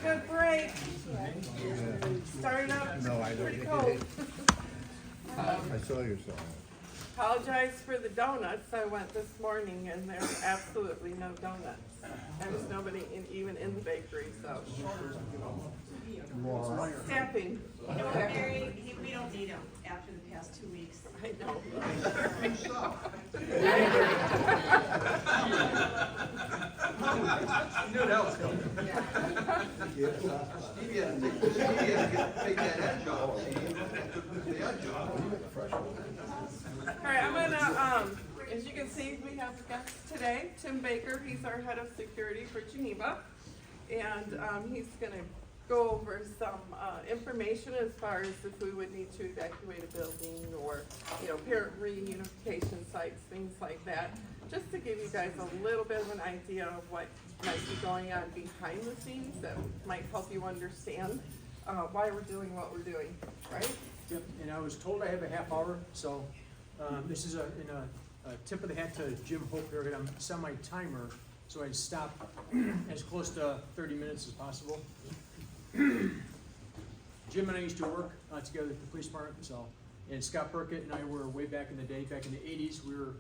good break. Started out No, I don't pretty think cold. it is. I saw your song. Apologize for the donuts. I went this morning and there were absolutely no donuts. There was nobody even in the bakery, so. More. Staffing. You know, Mary, we don't need him after the past 2 weeks. I know. You knew that was coming. Stevie had to take that edge off. The edge off. All right, I'm gonna, as you can see, we have guests today. Tim Baker, he's our head of security for Geneva. And he's gonna go over some information as far as if we would need to evacuate a building or, parent reunification sites, things like that. Just to give you guys a little bit of an idea of what might be going on behind the scenes that might help you understand why we're doing what we're doing, right? Yep, and I was told I have a half hour, so this is a tip of the hat to Jim Hope here. I'm semi-timer, so I stop as close to 30 minutes as possible. Jim and I used to work together at the police department, and Scott Burkett and I were way back in the day, back in the 80s, we were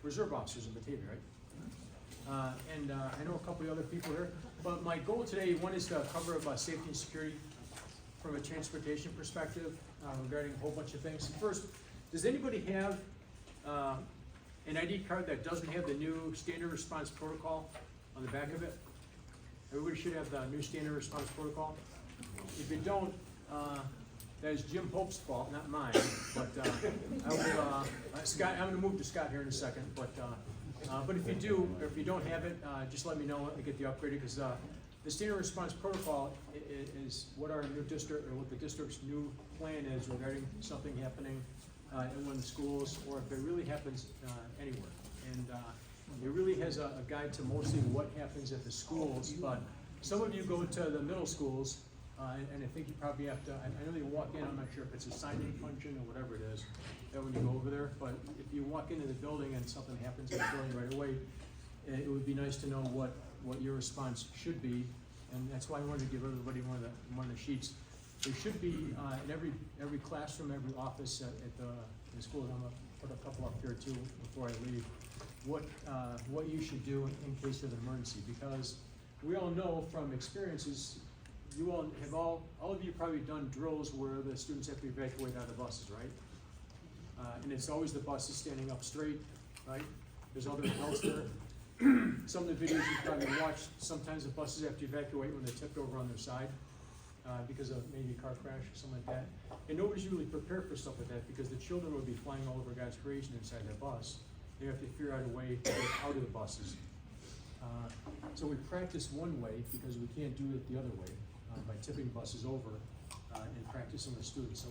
reserve officers in Batavia, right? I know a couple of other people here, but my goal today, one is to cover safety and security from a transportation perspective regarding a whole bunch of things. First, does anybody have an ID card that doesn't have the new standard response protocol on the back of it? Everybody should have the new standard response protocol. If you don't, that is Jim Hope's fault, not mine. But I will, Scott, I'm going to move to Scott here in a second. But if you do, or if you don't have it, just let me know and get the upgraded, because the standard response protocol is what our new district, or what the district's new plan is regarding something happening in one of the schools, or if it really happens anywhere. And it really has a guide to mostly what happens at the schools, but some of you go to the middle schools, and I think you probably have to, I know you walk in, I'm not sure if it's a sign-in function or whatever it is, that when you go over there, but if you walk into the building and something happens in the building right away, it would be nice to know what your response should be, and that's why I wanted to give everybody one of the sheets. There should be in every classroom, every office at the school. I'm gonna put a couple up here too before I leave. What you should do in case of an emergency, because we all know from experiences, you all of you probably done drills where the students have to evacuate out of buses, right? And it's always the buses standing up straight, right? There's other adults there. Some of the videos you've probably watched, sometimes the buses have to evacuate when they're tipped over on their side because of maybe a car crash or something like that. And nobody's really prepared for stuff like that, because the children would be flying all over God's creation inside their bus. They have to figure out a way to get out of the buses. So we practice one way because we can't do it the other way by tipping buses over and practicing with students. So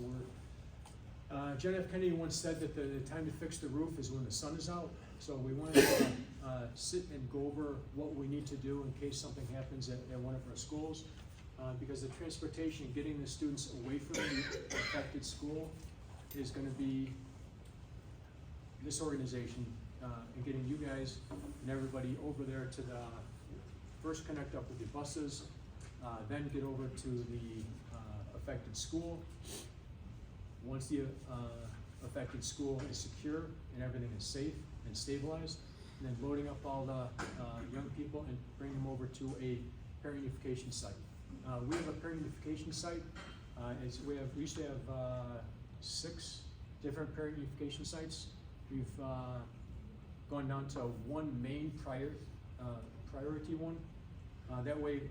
John F. Kennedy once said that the time to fix the roof is when the sun is out. So we wanted to sit and go over what we need to do in case something happens at one of our schools. Because the transportation, getting the students away from the affected school is going to be this organization and getting you guys and everybody over there to the first connect up with the buses, then get over to the affected school. Once the affected school is secure and everything is safe and stabilized, and then loading up all the young people and bring them over to a parent unification site. We have a parent unification site. We used to have 6 different parent unification sites. We've gone down to one main priority one. That way,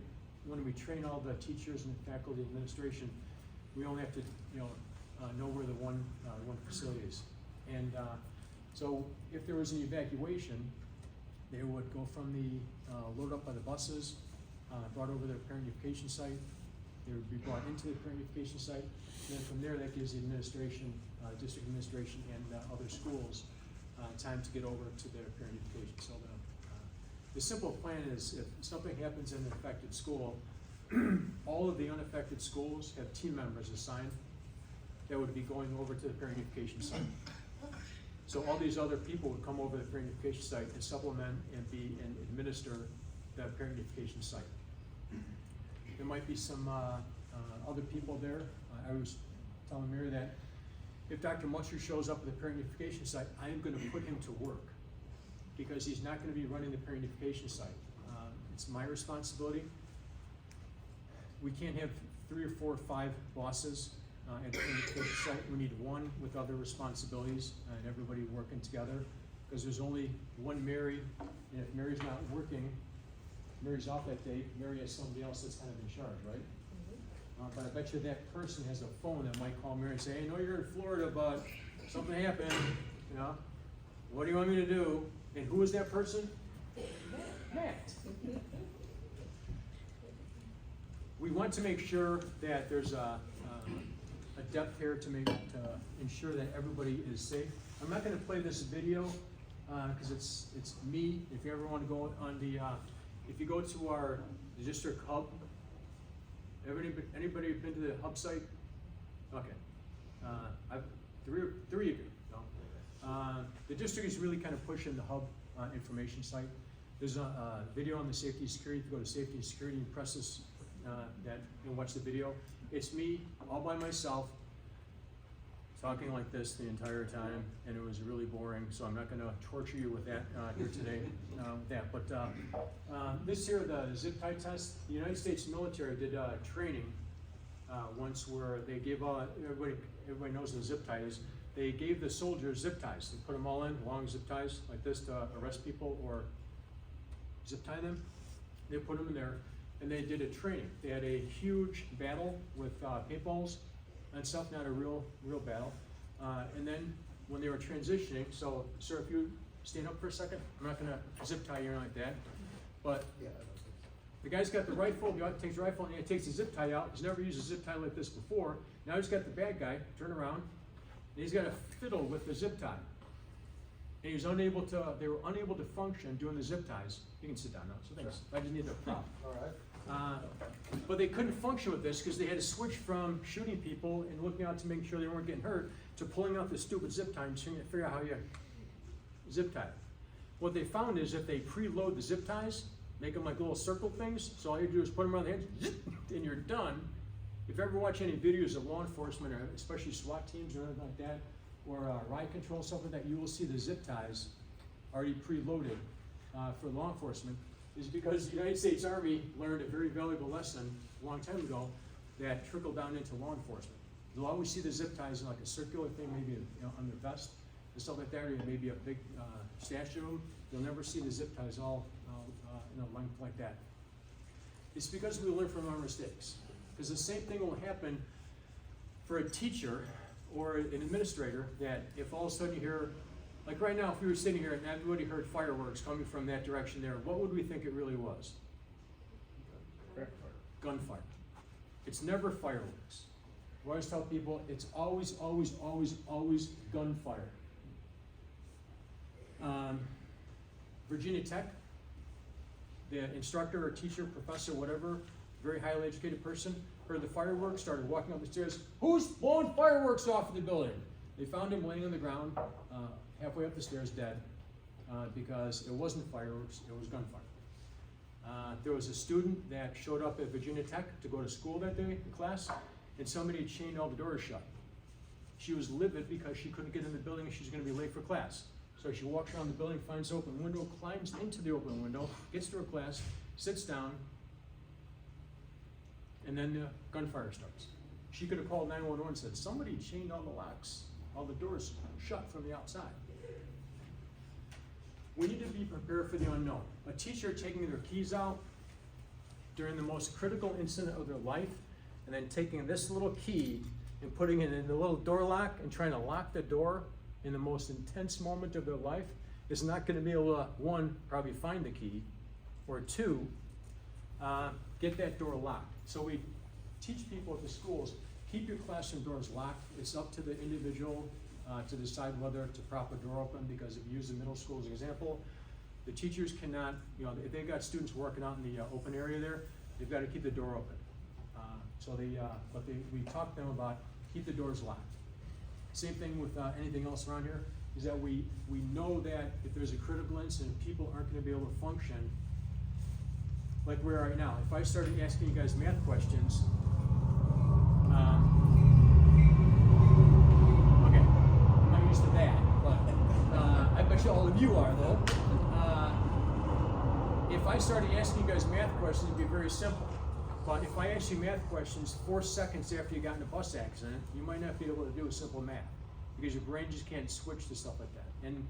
when we train all the teachers and faculty administration, we only have to know where the one facility is. And so if there was an evacuation, they would go from the load up by the buses, brought over to the parent unification site. They would be brought into the parent unification site. And then from there, that gives the administration, district administration, and other schools time to get over to their parent unification. So the simple plan is, if something happens in an affected school, all of the unaffected schools have team members assigned that would be going over to the parent unification site. So all these other people would come over to the parent unification site and supplement and administer that parent unification site. There might be some other people there. I was telling Mary that if Dr. Mutcher shows up at the parent unification site, I'm gonna put him to work because he's not gonna be running the parent unification site. It's my responsibility. We can't have 3 or 4 or 5 bosses at the parent unification site. We need one with other responsibilities and everybody working together because there's only one Mary, and if Mary's not working, Mary's off that day, Mary has somebody else that's kind of in charge, right? But I bet you that person has a phone that might call Mary and say, hey, I know you're in Florida, but something happened, you know? What do you want me to do? And who is that person? Matt. We want to make sure that there's a depth here to ensure that everybody is safe. I'm not gonna play this video, cause it's me. If you ever wanna go on the, if you go to our district hub, anybody been to the hub site? Okay. I've three of you. No? The district is really kind of pushing the hub information site. There's a video on the safety and security. If you go to safety and security and press this, and watch the video. It's me all by myself talking like this the entire time, and it was really boring. So I'm not going to torture you with that here today. But this here, the zip tie test. The United States military did training once where they gave everybody knows what a zip tie is. They gave the soldiers zip ties. They put them all in long zip ties like this to arrest people or zip tie them. They put them in there, and they did a training. They had a huge battle with paintballs and stuff, not a real battle. And then when they were transitioning, so sir, if you stand up for a second, I'm not gonna zip tie you like that, but the guy's got the rifle, he takes the rifle and he takes the zip tie out. He's never used a zip tie like this before. Now he's got the bad guy, turn around, and he's got to fiddle with the zip tie. And he was unable to, they were unable to function doing the zip ties. You can sit down now, so thanks. I just need the prop. All right. But they couldn't function with this because they had to switch from shooting people and looking out to make sure they weren't getting hurt to pulling out the stupid zip tie and trying to figure out how you zip tie. What they found is if they preload the zip ties, make them like little circle things, so all you do is put them around the hands, and you're done. If you ever watch any videos of law enforcement, or especially SWAT teams or anything like that, or riot control, stuff like that, you will see the zip ties already preloaded for law enforcement. Is because the United States Army learned a very valuable lesson a long time ago that trickled down into law enforcement. You'll always see the zip ties in like a circular thing, maybe on their vest and stuff like that, or maybe a big stash of them. You'll never see the zip ties all in a length like that. It's because we learn from our mistakes. Because the same thing will happen for a teacher or an administrator, that if all of a sudden you hear, like right now, if we were sitting here and everybody heard fireworks coming from that direction there, what would we think it really was? Gunfire. It's never fireworks. I always tell people it's always, always, always, always gunfire. Virginia Tech, the instructor or teacher, professor, whatever, very highly educated person, heard the fireworks, started walking up the stairs. Who's blowing fireworks off of the building? They found him laying on the ground, halfway up the stairs, dead, because it wasn't fireworks, it was gunfire. There was a student that showed up at Virginia Tech to go to school that day in class, and somebody chained all the doors shut. She was livid because she couldn't get in the building and she was going to be late for class. So she walks around the building, finds an open window, climbs into the open window, gets to her class, sits down, and then the gunfire starts. She could have called 911 and said, somebody chained all the locks, all the doors shut from the outside. We need to be prepared for the unknown. A teacher taking their keys out during the most critical incident of their life, and then taking this little key and putting it in the little door lock and trying to lock the door in the most intense moment of their life is not going to be able to, one, probably find the key, or two, get that door locked. So we teach people at the schools, keep your classroom doors locked. It's up to the individual to decide whether to prop a door open, because if you use the middle school as an example, the teachers cannot, if they've got students working out in the open area there, they've got to keep the door open. We talk to them about keep the doors locked. Same thing with anything else around here, is that we know that if there's a critical incident, people aren't going to be able to function like we are right now, if I started asking you guys math questions, okay, I'm not used to that, but I bet you all of you are though. If I started asking you guys math questions, it'd be very simple. But if I ask you math questions 4 seconds after you got in a bus accident, you might not be able to do a simple math because your brain just can't switch to stuff like that. And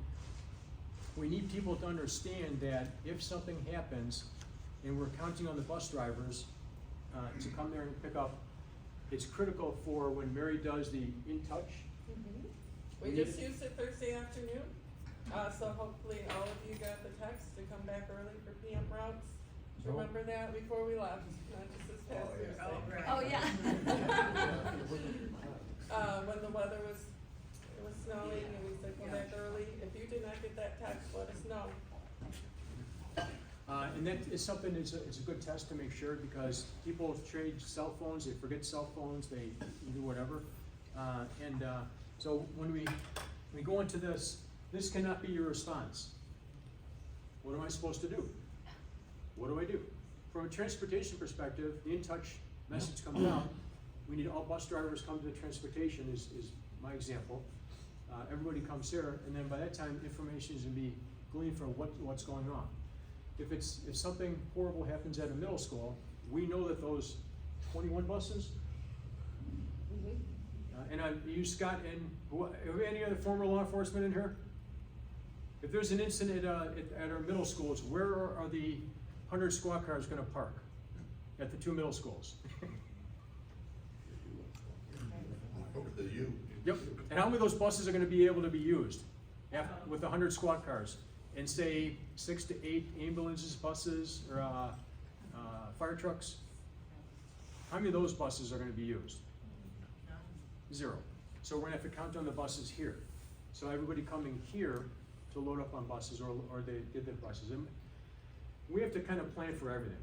we need people to understand that if something happens and we're counting on the bus drivers to come there and pick up, it's critical for when Mary does the in touch. We just used it Thursday afternoon, so hopefully all of you got the text to come back early for PM routes. No. Remember that before we left, not just this past Thursday. Oh, yeah. When the weather was, it was snowing and we said come back early. If you did not get that text, let us know. And that is something, it's a good test to make sure because people trade cell phones, they forget cell phones, they do whatever. So when we go into this cannot be your response. What am I supposed to do? What do I do? From a transportation perspective, the in-touch message comes out. We need all bus drivers come to the transportation is my example. Everybody comes here, and then by that time, information is going to be gleaned for what's going on. If something horrible happens at a middle school, we know that those 21 buses, and I use Scott and any other former law enforcement in here? If there's an incident at our middle schools, where are the 100 squad cars going to park? At the 2 middle schools. The U. Yep. And how many of those buses are going to be able to be used with 100 squad cars? And say 6 to 8 ambulances, buses, or fire trucks? How many of those buses are going to be used? 0. So we're going to have to count on the buses here. So everybody coming here to load up on buses or they get their buses. And we have to kind of plan for everything.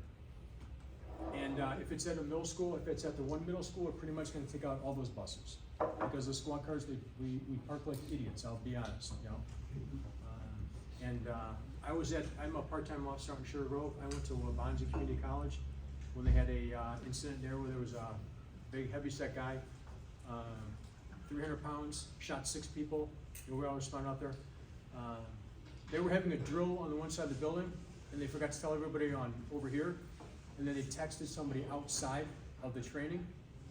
And if it's at a middle school, if it's at the one middle school, we're pretty much going to take out all those buses. Because the squad cars, we park like idiots, I'll be honest, you know. I'm a part-time officer out in Sugar Grove. I went to Waubonsie Community College when they had a incident there where there was a big heavy-set guy, 300 pounds, shot 6 people. We all responded out there. They were having a drill on the one side of the building, and they forgot to tell everybody on over here. And then they texted somebody outside of the training,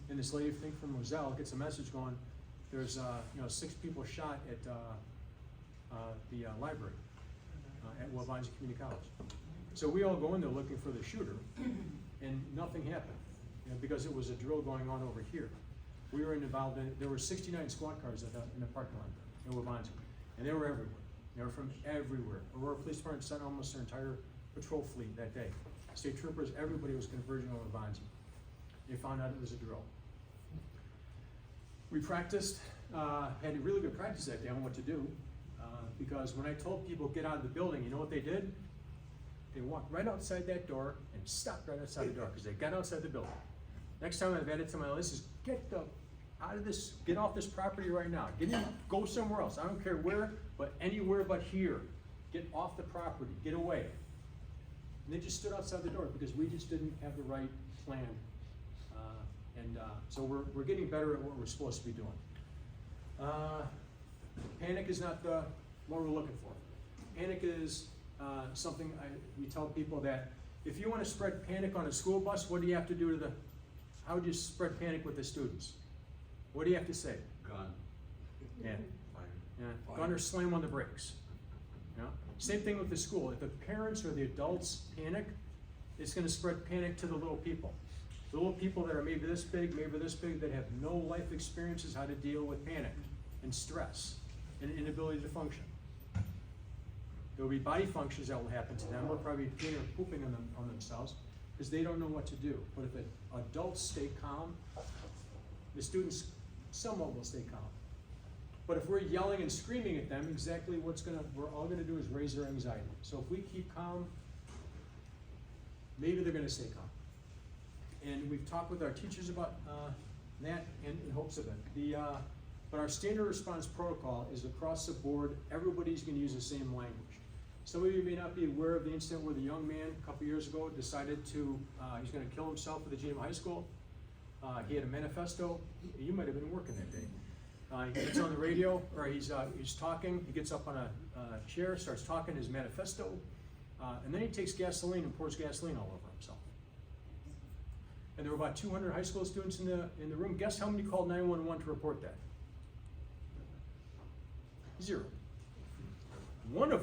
and this lady, I think from Moselle, gets a message going, there's 6 people shot at the library at Waubonsie Community College. So we all go in there looking for the shooter, and nothing happened, because it was a drill going on over here. We were involved in, there were 69 squad cars in the parking lot in Waubonsie, and they were everywhere. They were from everywhere. Aurora Police Department sent almost their entire patrol fleet that day. State troopers, everybody was converging on Waubonsie. They found out it was a drill. We practiced, had a really good practice that day on what to do, because when I told people get out of the building, you know what they did? They walked right outside that door and stopped right outside the door because they got outside the building. Next time I've added to my list is get off this property right now. Go somewhere else. I don't care where, but anywhere but here. Get off the property. Get away. And they just stood outside the door because we just didn't have the right plan. So we're getting better at what we're supposed to be doing. Panic is not what we're looking for. Panic is something we tell people that if you want to spread panic on a school bus, what do you have to do how would you spread panic with the students? What do you have to say? Gun. Yeah. Gun or slam on the brakes. Same thing with the school. If the parents or the adults panic, it's going to spread panic to the little people. The little people that are maybe this big, that have no life experiences how to deal with panic and stress and inability to function. There will be body functions that will happen to them. They'll probably be peeing or pooping on themselves because they don't know what to do. But if the adults stay calm, the students somewhat will stay calm. But if we're yelling and screaming at them, exactly we're all gonna do is raise their anxiety. So if we keep calm, maybe they're gonna stay calm. And we've talked with our teachers about that in hopes of it. But our standard response protocol is across the board, everybody's gonna use the same language. Some of you may not be aware of the incident where the young man a couple years ago decided to, he's gonna kill himself at the Geneva High School. He had a manifesto. You might have been working that day. He gets on the radio, or he's talking, he gets up on a chair, starts talking his manifesto, and then he takes gasoline and pours gasoline all over himself. And there were about 200 high school students in the room. Guess how many called 911 to report that? 0. One of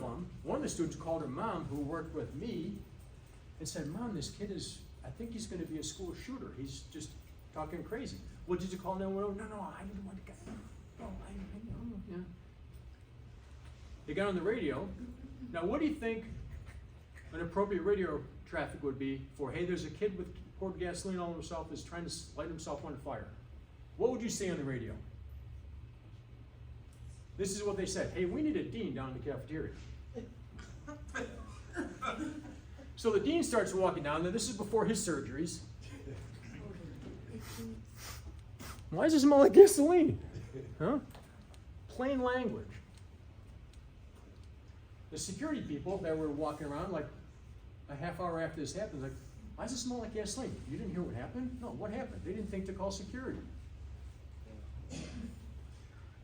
the students called her mom, who worked with me, and said, "Mom, this kid I think he's gonna be a school shooter. He's just talking crazy." "Well, did you call 911? No, I didn't want to get, yeah. They got on the radio. Now, what do you think an appropriate radio traffic would be for, hey, there's a kid with poured gasoline all over himself, is trying to light himself on fire? What would you say on the radio? This is what they said: "Hey, we need a dean down in the cafeteria." So the dean starts walking down there. This is before his surgeries. "Why does it smell like gasoline?" Huh? Plain language. The security people that were walking around like a half hour after this happened, like, "Why does it smell like gasoline? You didn't hear what happened?" "No, what happened?" They didn't think to call security.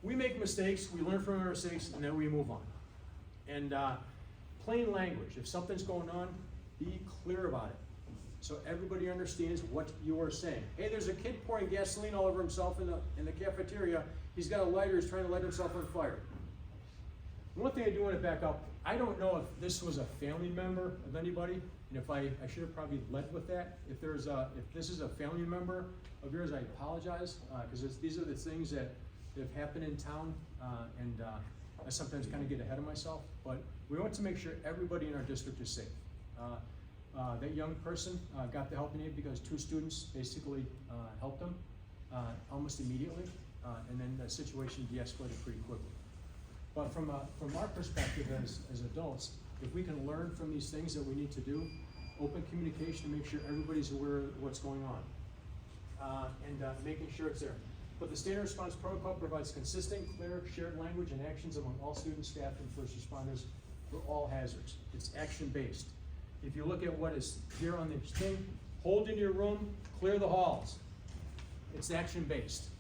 We make mistakes, we learn from our mistakes, and then we move on. And plain language. If something's going on, be clear about it, so everybody understands what you are saying. "Hey, there's a kid pouring gasoline all over himself in the cafeteria. He's got a lighter, he's trying to light himself on fire." One thing I do want to back up, I don't know if this was a family member of anybody, and if I should have probably led with that. If this is a family member of yours, I apologize, because these are the things that have happened in town, and I sometimes kind of get ahead of myself, but we want to make sure everybody in our district is safe. That young person got the help he needed because 2 students basically helped him almost immediately, and then the situation de-escalated pretty quickly. But from our perspective as adults, if we can learn from these things that we need to do, open communication to make sure everybody's aware of what's going on, and making sure it's there. But the standard response protocol provides consistent, clear, shared language and actions among all students, staff, and first responders for all hazards. It's action-based. If you look at what is here on this thing, hold in your room, clear the halls. It's action-based.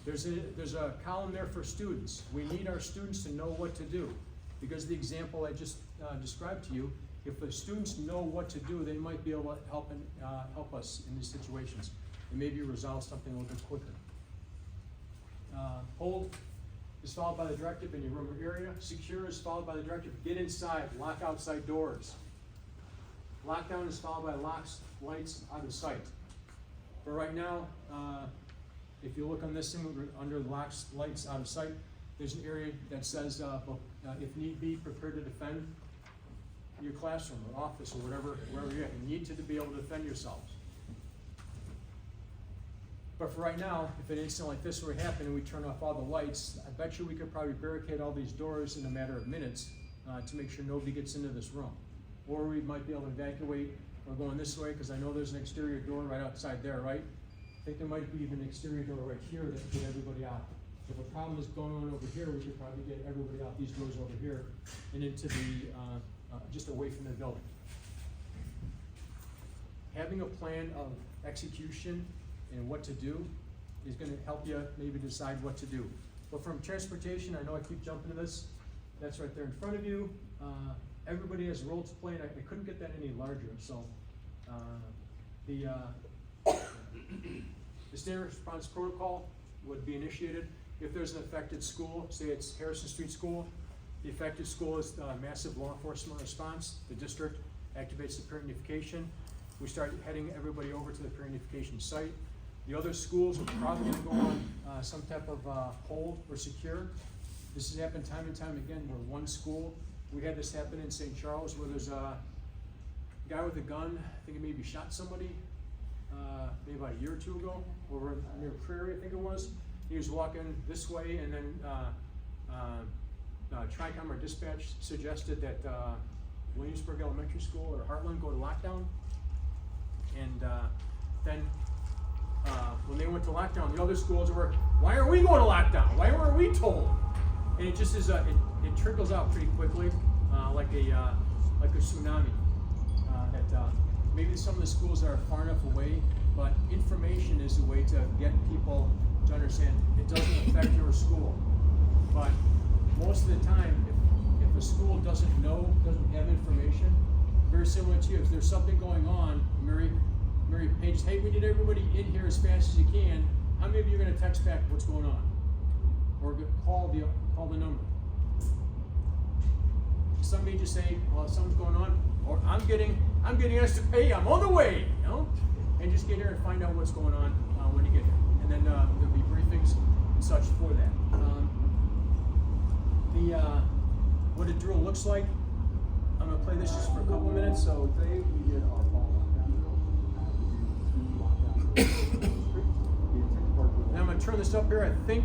There's a column there for students. We need our students to know what to do, because the example I just described to you, if the students know what to do, they might be able to help us in these situations and maybe resolve something a little bit quicker. Hold is followed by the directive in your room or area. Secure is followed by the directive, get inside, lock outside doors. Lockdown is followed by locks, lights out of sight. But right now, if you look on this thing, under locks, lights out of sight, there's an area that says, if need be, prepare to defend your classroom or office or wherever you're at. You need to be able to defend yourselves. But for right now, if an incident like this were to happen and we turn off all the lights, I bet you we could probably barricade all these doors in a matter of minutes to make sure nobody gets into this room. Or we might be able to evacuate or go in this way, because I know there's an exterior door right outside there, right? I think there might be even an exterior door right here that would get everybody out. If a problem is going on over here, we should probably get everybody out these doors over here and into the, just away from the building. Having a plan of execution and what to do is going to help you maybe decide what to do. But from transportation, I know I keep jumping to this. That's right there in front of you. Everybody has a role to play, and I couldn't get that any larger. So the standard response protocol would be initiated if there's an affected school. Say it's Harrison Street School. The affected school is massive law enforcement response. The district activates the parent unification. We start heading everybody over to the parent unification site. The other schools are probably going to go on some type of hold or secure. This has happened time and time again where one school, we had this happen in St. Charles, where there's a guy with a gun, I think he maybe shot somebody maybe about a year or 2 ago, over near Prairie, I think it was. He was walking this way, and then Tricom or dispatch suggested that Williamsburg Elementary School or Heartland go to lockdown. And then when they went to lockdown, the other schools were, why are we going to lockdown? Why weren't we told? And it just is, it trickles out pretty quickly, like a tsunami. Maybe some of the schools are far enough away, but information is a way to get people to understand it doesn't affect your school. But most of the time, if a school doesn't have information, very similar to you, if there's something going on, Mary Page, hey, we need everybody in here as fast as you can. How many of you are going to text back what's going on, or call the number? Some may just say, well, something's going on, or I'm getting asked to pay, I'm on the way, you know? And just get here and find out what's going on when you get here. And then there'll be briefings and such for that. What a drill looks like, I'm gonna play this just for a couple of minutes. So today we did our ball lockdown drill. And I'm gonna turn this up here, I think.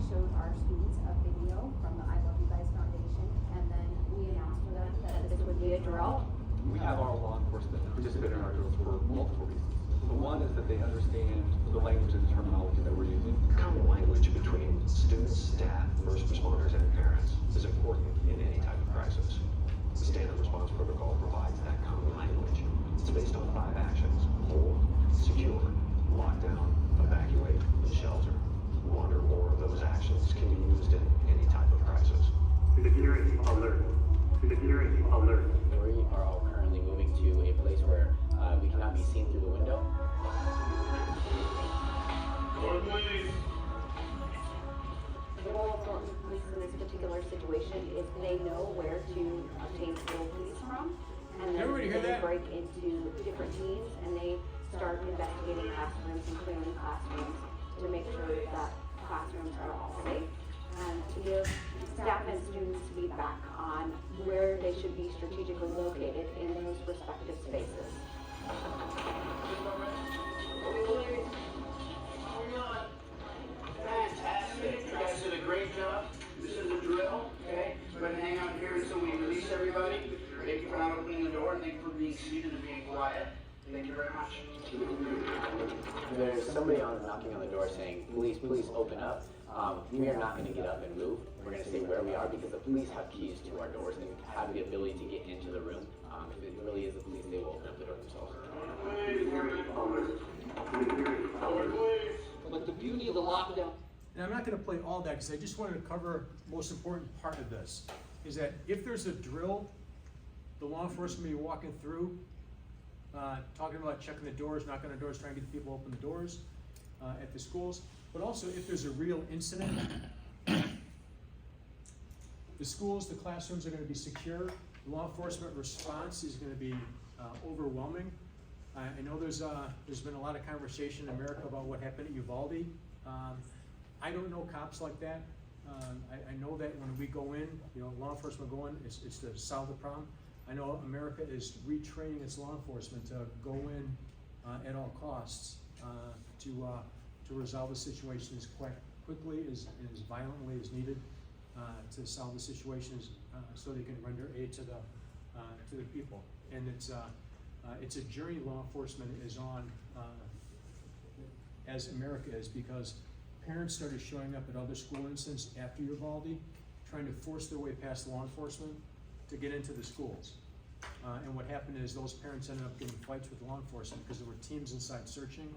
Showed our students a video from the I Love You Guys Foundation, and then we announced to them that this would be a drill. We have our law enforcement participate in our drills for multiple reasons. The one is that they understand the language and terminology that we're using. Common language between students, staff, first responders, and parents is important in any type of crisis. The standard response protocol provides that common language. It's based on 5 actions: hold, secure, lockdown, evacuate, and shelter. One or more of those actions can be used in any type of crisis. Security alert. Security alert. We are all currently moving to a place where we cannot be seen through the window. The role of Thornton Police in this particular situation is they know where to obtain full police from, and then Everybody hear they that? break into different teams and they start investigating classrooms and clearing classrooms to make sure that classrooms are all safe, and to give staff and students feedback on where they should be strategically located in those respective spaces. Fantastic. You guys did a great job. This is a drill, okay? Go ahead and hang out here until we release everybody. Thank you for not opening the door, and thank you for being seated and being quiet. Thank you very much. There's somebody knocking on the door saying, please open up. We are not going to get up and move. We're going to stay where we are because the police have keys to our doors and have the ability to get into the room. If it really is the police, they will open up the door themselves. But the beauty of the lockdown. And I'm not going to play all that because I just wanted to cover the most important part of this, is that if there's a drill, the law enforcement may be walking through, talking about checking the doors, knocking on the doors, trying to get people to open the doors at the schools. But also if there's a real incident, the schools, the classrooms are going to be secure. The law enforcement response is going to be overwhelming. I know there's been a lot of conversation in America about what happened at Uvalde. I don't know cops like that. I know that when we go in, law enforcement go in, it's to solve the problem. I know America is retraining its law enforcement to go in at all costs to resolve the situation as quickly and as violently as needed to solve the situation so they can render aid to the people. And it's a journey law enforcement is on as America is, because parents started showing up at other school incidents after Uvalde, trying to force their way past law enforcement to get into the schools. And what happened is those parents ended up getting fights with law enforcement because there were teams inside searching.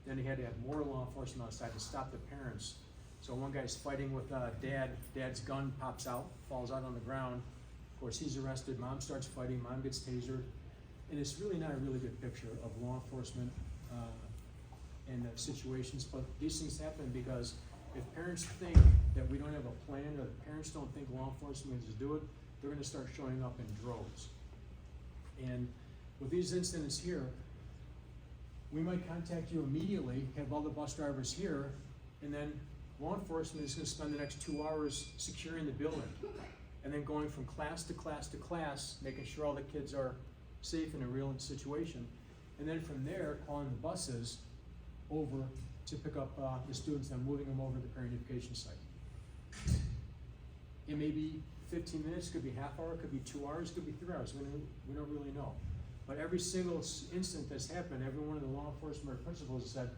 Then they had to have more law enforcement outside to stop the parents. So one guy's fighting with dad's gun pops out, falls out on the ground. Of course, he's arrested, mom starts fighting, mom gets tasered. And it's really not a really good picture of law enforcement and situations, but these things happen because if parents think that we don't have a plan, or the parents don't think law enforcement is to do it, they're gonna start showing up in droves. And with these incidents here, we might contact you immediately, have all the bus drivers here, and then law enforcement is gonna spend the next 2 hours securing the building, and then going from class to class to class, making sure all the kids are safe in a real situation. And then from there, calling the buses over to pick up the students and moving them over to the parent education site. It may be 15 minutes, could be half hour, could be 2 hours, could be 3 hours, we don't really know. But every single incident that's happened, every one of the law enforcement principals said,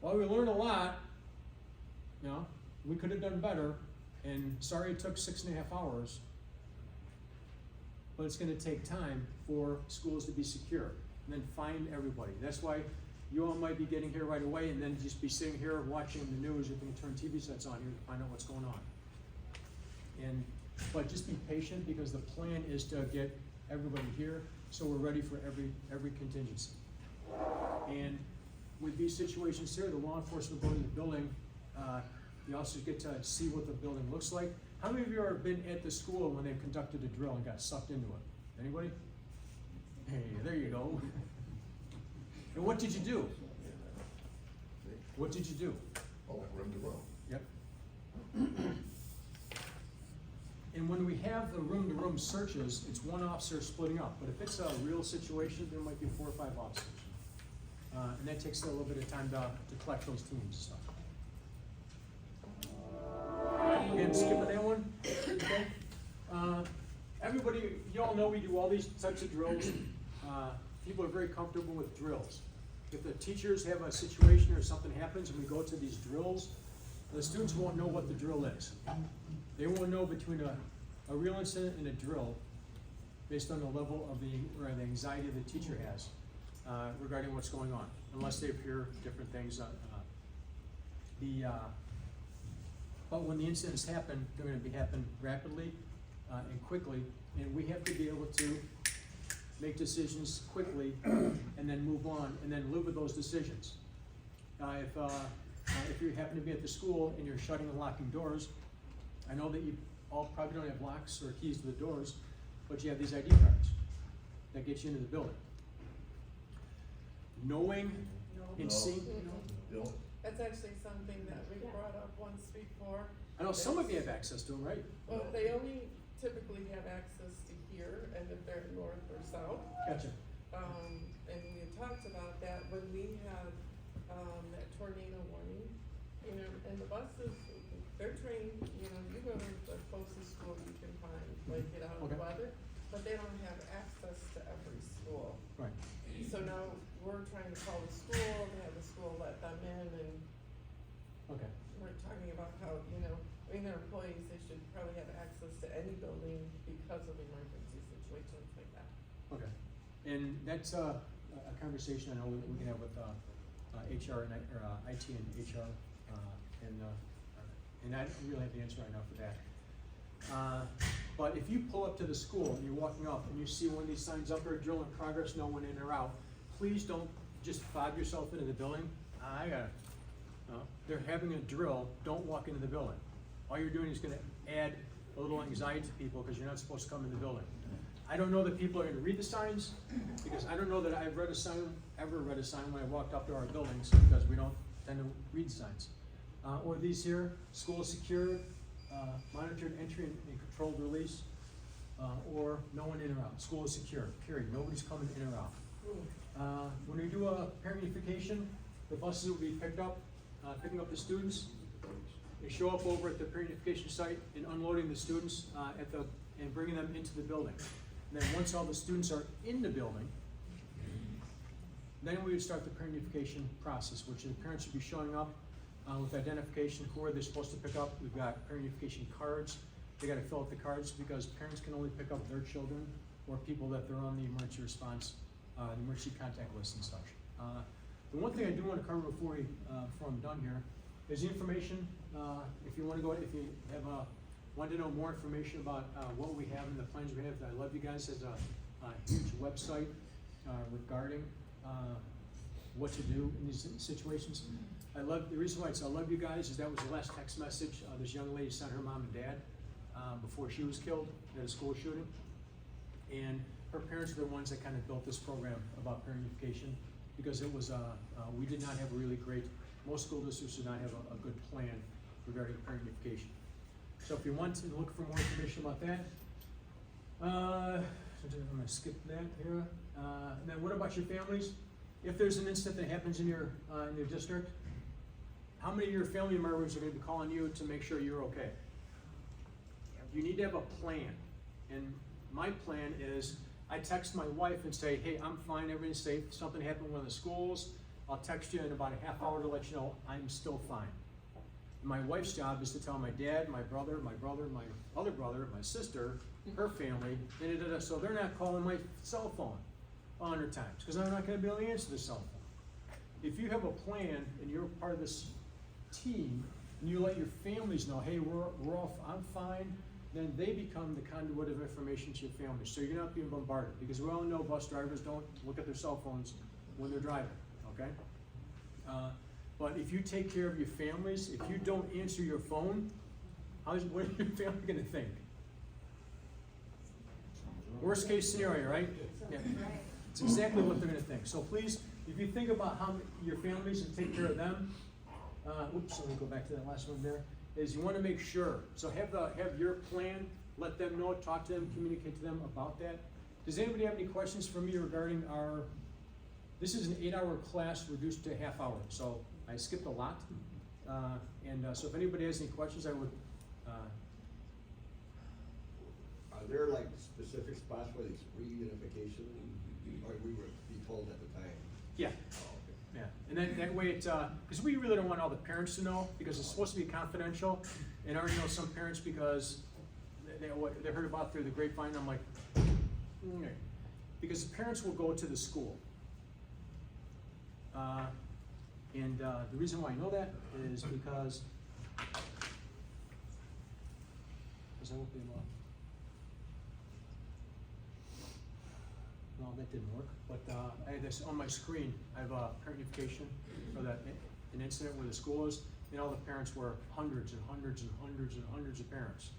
Well, we learned a lot, you know, we could have done better, and sorry it took 6.5 hours, but it's gonna take time for schools to be secure, and then find everybody. That's why you all might be getting here right away, and then just be sitting here watching the news. You can turn TV sets on here to find out what's going on. But just be patient, because the plan is to get everybody here, so we're ready for every contingency. And with these situations here, the law enforcement going to the building, the officers get to see what the building looks like. How many of you have been at the school when they conducted a drill and got sucked into it? Anybody? Hey, there you go. And what did you do? What did you do? Oh, room to room. Yep. And when we have the room-to-room searches, it's one officer splitting up. But if it's a real situation, there might be 4 or 5 officers. And that takes a little bit of time to collect those teams and stuff. Again, skipping that one. Okay. Everybody, you all know we do all these types of drills. People are very comfortable with drills. If the teachers have a situation or something happens and we go to these drills, the students won't know what the drill is. They won't know between a real incident and a drill based on the level of the anxiety the teacher has regarding what's going on, unless they hear different things. But when the incidents happen, they're going to happen rapidly and quickly, and we have to be able to make decisions quickly and then move on and then live with those decisions. If you happen to be at the school and you're shutting and locking doors, I know that you all probably don't have locks or keys to the doors, but you have these ID cards that get you into the building. Knowing and seeing. No. That's actually something that we brought up once before. I know some of you have access to them, right? Well, they only typically have access to here, and if they're north or south. Gotcha. And we had talked about that when we had, that tornado warning, you know, and the buses, they're trained, you know, you go to the closest school you can find, like, get out of the Okay. weather, but they don't have access to every school. Right. So now we're trying to call the school, to have the school let them in, and Okay. we're talking about how, you know, I mean, their employees, they should probably have access to any building because of emergency situations like that. Okay. And that's a conversation I know we can have with HR and IT and HR, and I don't really have the answer right now for that. But if you pull up to the school and you're walking up and you see one of these signs up there, drill in progress, no one in or out, please don't just fob yourself into the building. They're having a drill, don't walk into the building. All you're doing is gonna add a little anxiety to people because you're not supposed to come in the building. I don't know that people are gonna read the signs, because I don't know that I've ever read a sign when I walked up to our buildings, because we don't tend to read signs. Or these here, school secured, monitored entry and controlled release, or no one in or out. School is secure, period. Nobody's coming in or out. When we do a parent unification, the buses will be picking up the students. They show up over at the parent unification site and unloading the students and bringing them into the building. And then once all the students are in the building, then we would start the parent unification process, which the parents would be showing up with identification, who are they supposed to pick up. We've got parent unification cards. They gotta fill out the cards because parents can only pick up their children or people that they're on the emergency response, the emergency contact list and such. The one thing I do wanna cover before I'm done here is the information. If you want to know more information about what we have and the plans we have, I Love You Guys has a huge website regarding what to do in these situations. The reason why it's I Love You Guys is that was the last text message this young lady sent her mom and dad before she was killed at a school shooting. And her parents were the ones that kind of built this program about parent unification, because it was, we did not have a really great, most school districts did not have a good plan regarding parent unification. So if you want to look for more information about that, I'm gonna skip that here. And then what about your families? If there's an incident that happens in your district, how many of your family members are gonna be calling you to make sure you're okay? You need to have a plan. And my plan is, I text my wife and say, hey, I'm fine, everything's safe. Something happened in one of the schools, I'll text you in about a half hour to let you know I'm still fine. My wife's job is to tell my dad, my brother, my other brother, my sister, her family, so they're not calling my cell phone 100 times, because I'm not gonna be able to answer the cell phone. If you have a plan and you're part of this team, and you let your families know, hey, I'm fine, then they become the conduit of information to your family, so you're not being bombarded, because we all know bus drivers don't look at their cell phones when they're driving, okay? But if you take care of your families, if you don't answer your phone, what are your family gonna think? Worst case scenario, right? Yeah. It's exactly what they're gonna think. So please, if you think about how your families and take care of them, oops, let me go back to that last one there, is you wanna make sure, so have your plan, let them know, talk to them, communicate to them about that. Does anybody have any questions for me regarding this is an 8-hour class reduced to a half hour, so I skipped a lot. So if anybody has any questions, I would, Are there like specific spots where it's re-identification, or we were be told at the time? yeah. Oh, okay. Yeah, and then that way because we really don't want all the parents to know, because it's supposed to be confidential, and I already know some parents because they heard about through the grapevine, I'm like, okay. Because the parents will go to the school. The reason why I know that is because I won't be able. No, that didn't work. But I had this on my screen. I have a parent notification for an incident where the school is, and all the parents were hundreds and hundreds and hundreds and hundreds of parents.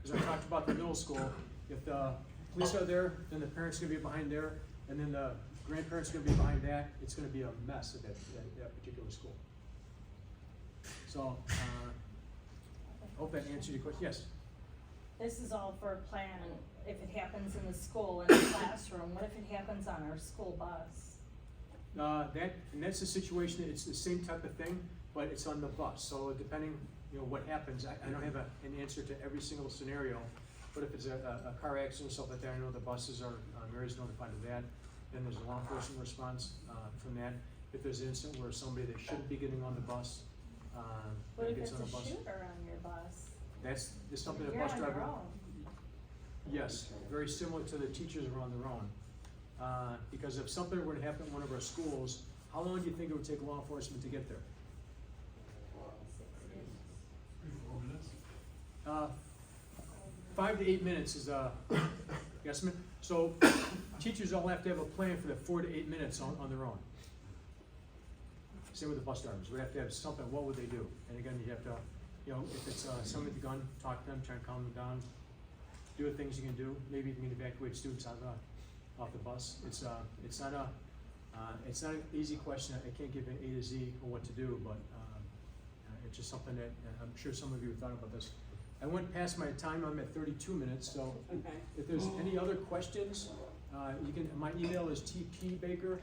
Because I talked about the middle school. If the police are there, then the parents are gonna be behind there, and then the grandparents are gonna be behind that. It's gonna be a mess at that particular school. So, I hope that answered your question. Yes? This is all for a plan, if it happens in the school, in the classroom, what if it happens on our school bus? That's the situation, it's the same type of thing, but it's on the bus. So depending, what happens, I don't have an answer to every single scenario, but if it's a car accident or something like that, I know the buses are, Mary's notified of that. Then there's a law enforcement response from that. If there's an incident where somebody that shouldn't be getting on the bus, What if gets it's on a the bus. shooter on your bus? That's something that You're bus on driver. your own. Yes, very similar to the teachers are on their own. Because if something were to happen in one of our schools, how long do you think it would take law enforcement to get there? 5 to 8 minutes is a guesstimate. So teachers all have to have a plan for the 4 to 8 minutes on their own. Same with the bus drivers. We have to have something. What would they do? And again, you have to, if it's someone with a gun, talk to them, try and calm them down. Do the things you can do. Maybe you can evacuate students off the bus. It's not an easy question. I can't give an A to Z on what to do, but it's just something that I'm sure some of you have thought about this. I went past my time. I'm at 32 minutes. So if there's any other questions, you can. My email is tpbaker.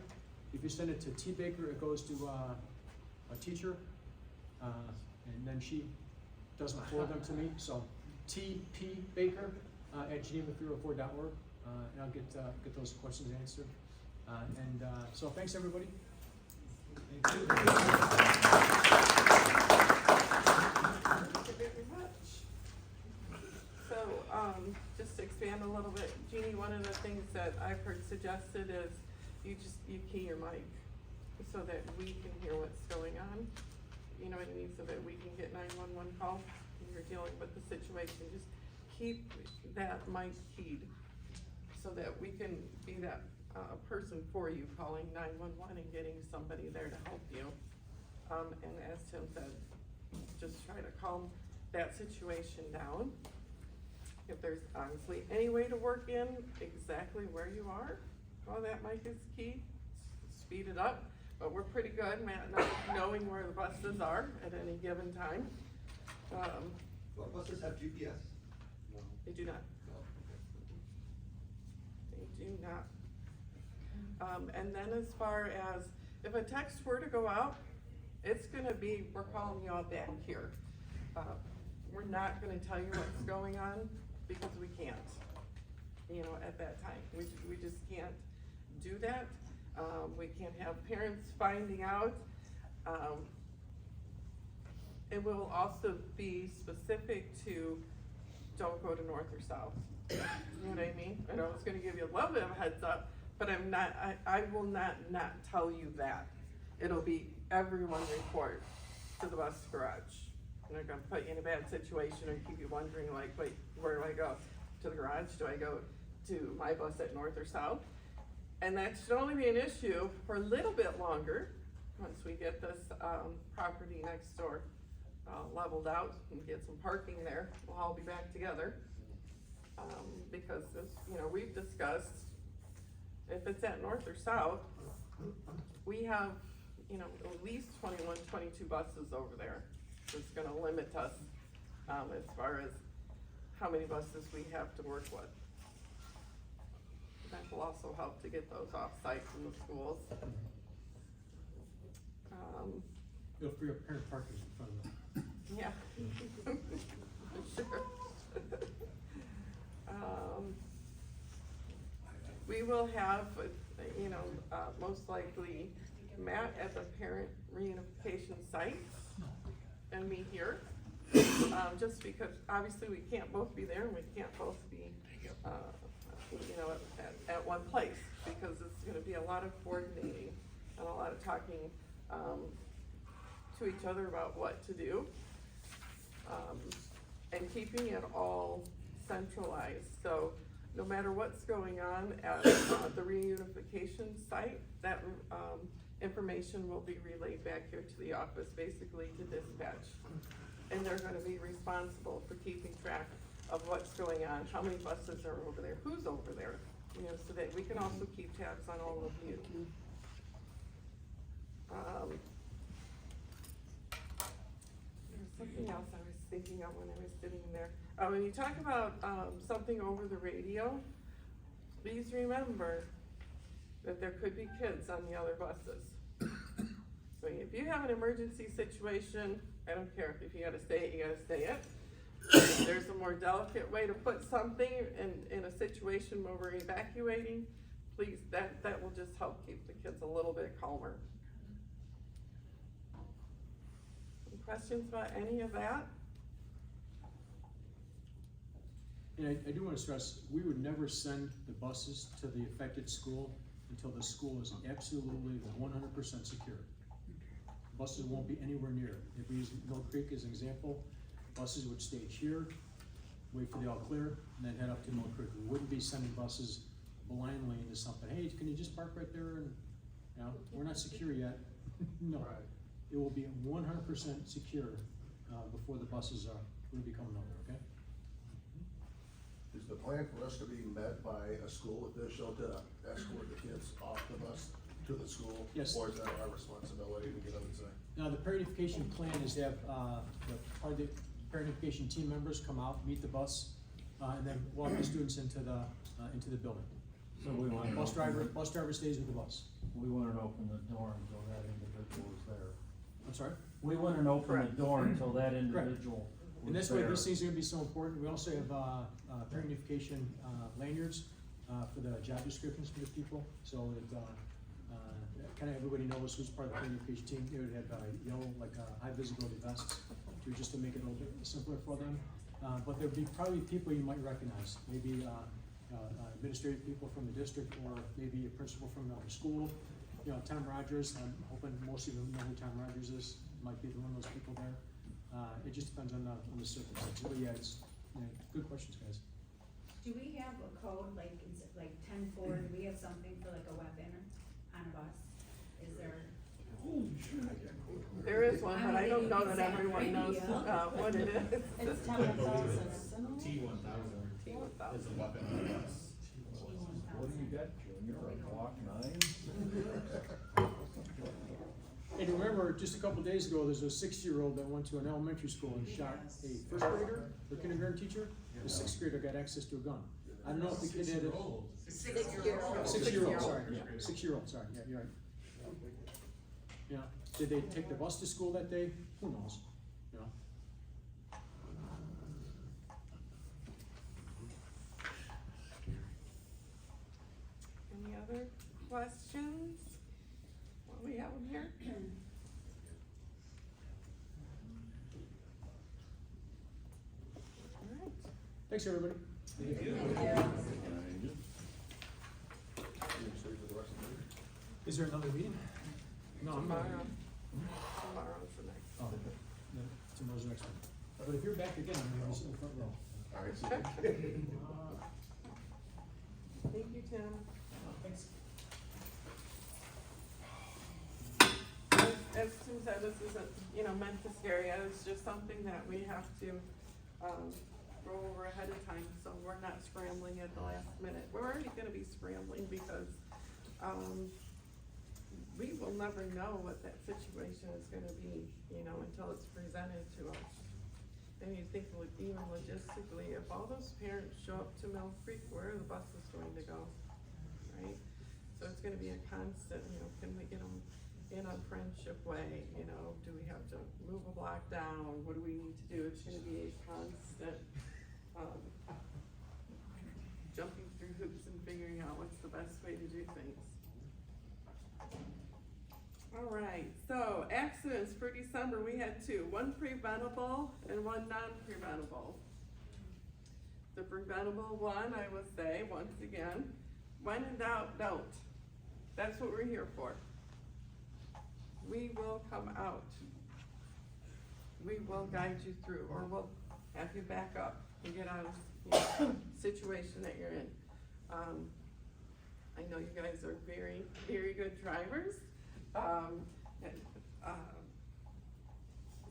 If you send it to tbaker, it goes to a teacher, and then she doesn't forward them to me. So tpbaker at geneva304.org, and I'll get those questions answered. So thanks everybody. Thank you. Thank you very much. So, just to expand a little bit, Jeannie, one of the things that I've heard suggested is you key your mic so that we can hear what's going on. You know what I mean? So that we can get 911 call when you're dealing with the situation. Just keep that mic keyed so that we can be that person for you calling 911 and getting somebody there to help you. And as Tim said, just try to calm that situation down. If there's honestly any way to work in exactly where you are, while that mic is keyed, speed it up. But we're pretty good, Matt, knowing where the buses are at any given time. What buses have GPS? No. They do not. No. They do not. And then as far as, if a text were to go out, it's gonna be, we're calling you all back here. We're not gonna tell you what's going on because we can't, at that time. We just can't do that. We can't have parents finding out. It will also be specific to, don't go to north or south. You know what I mean? I know it's gonna give you a little bit of a heads up, but I will not tell you that. It'll be everyone report to the bus garage. I'm not gonna put you in a bad situation or keep you wondering like, wait, where do I go? To the garage? Do I go to my bus at north or south? And that should only be an issue for a little bit longer, once we get this, property next door, leveled out and get some parking there. We'll all be back together. Because this, you know, we've discussed, if it's at north or south, we have, you know, at least 21, 22 buses over there. It's gonna limit us, as far as how many buses we have to work with. That will also help to get those off-site from the schools. It'll free up parent parking in front of them. Yeah. Sure. We will have, you know, most likely Matt at the parent reunification site and me here. Just because obviously we can't both be there and we can't both be, you know, at one place, because it's gonna be a lot of coordinating and a lot of talking, to each other about what to do. And keeping it all centralized, so no matter what's going on at the reunification site, that information will be relayed back here to the office, basically to dispatch. And they're gonna be responsible for keeping track of what's going on, how many buses are over there, who's over there, you know, so that we can also keep tabs on all of you. There's something else I was thinking of when I was sitting there. When you talk about, something over the radio, please remember that there could be kids on the other buses. So if you have an emergency situation, I don't care, if you gotta say it, you gotta say it. If there's a more delicate way to put something in a situation where we're evacuating, please, that will just help keep the kids a little bit calmer. Any questions about any of that? And I do wanna stress, we would never send the buses to the affected school until the school is absolutely 100% secure. Buses won't be anywhere near. If we use Mill Creek as an example, buses would stage here, wait for the all clear, and then head up to Mill Creek. We wouldn't be sending buses blindly into something. Hey, can you just park right there? And, you know, we're not secure yet. No, it will be 100% secure before the buses will be coming over. Okay. Is the plan for us to be met by a school official to escort the kids off the bus to the school? Yes. Or is that our responsibility to get them inside? Now, the parentification plan is to have, the parentification team members come out, meet the bus, and then walk the students into the building. So we want. Bus driver stays with the bus. We wouldn't open the door until that individual is there. I'm sorry? We wouldn't open Correct. the door until that individual And was that's why there. these things are gonna be so important. We also have, parentification, lanyards, for the job descriptions for the people, so that, kinda everybody knows who's part of the parentification team. It would have, yellow, like, high visibility vests, just to make it a little bit simpler for them. But there'd be probably people you might recognize, maybe, administrative people from the district, or maybe a principal from another school. You know, Tom Rogers, I'm hoping most of you know who Tom Rogers is, might be one of those people there. It just depends on the circumstances, but yeah, it's, good questions, guys. Do we have a code, like 10-4, do we have something for like a weapon on a bus? Is there? There is one, but I don't know that everyone knows, what it is. It's 10,000, isn't it? T-1000 T-1000. is a weapon on the bus. What do you got, Junior, a Glock 9? And remember, just a couple days ago, there's a 60-year-old that went to an elementary school and shot a first grader, or kindergarten teacher. The 6th grader got access to a gun. I don't know if the kid had it. 6-year-old. 6-year-old, sorry, 6-year-old, sorry, yeah, you're right. Yeah, did they take the bus to school that day? Who knows, you know? Any other questions? While we have them here? All right. Thanks, everybody. Is there another meeting? No, I'm not. Tomorrow's the next. Oh, no, tomorrow's the next one. But if you're back again, I'm gonna be sitting in the front row. All right, so Thank you, Tim. Thanks. As Tim said, this isn't, meant to scare you, it's just something that we have to, go over ahead of time, so we're not scrambling at the last minute. We're already gonna be scrambling because, we will never know what that situation is gonna be, until it's presented to us. And you think, even logistically, if all those parents show up to Mill Creek, where are the buses going to go, right? So it's gonna be a constant, can we get them in on Friendship Way, do we have to move a block down, what do we need to do? It's gonna be a constant, jumping through hoops and figuring out what's the best way to do things. All right, so accidents for December, we had two, one preventable and one non-preventable. The preventable one, I will say, once again, when in doubt, don't. That's what we're here for. We will come out. We will guide you through, or we'll have you back up and get out of the situation that you're in. I know you guys are very, very good drivers.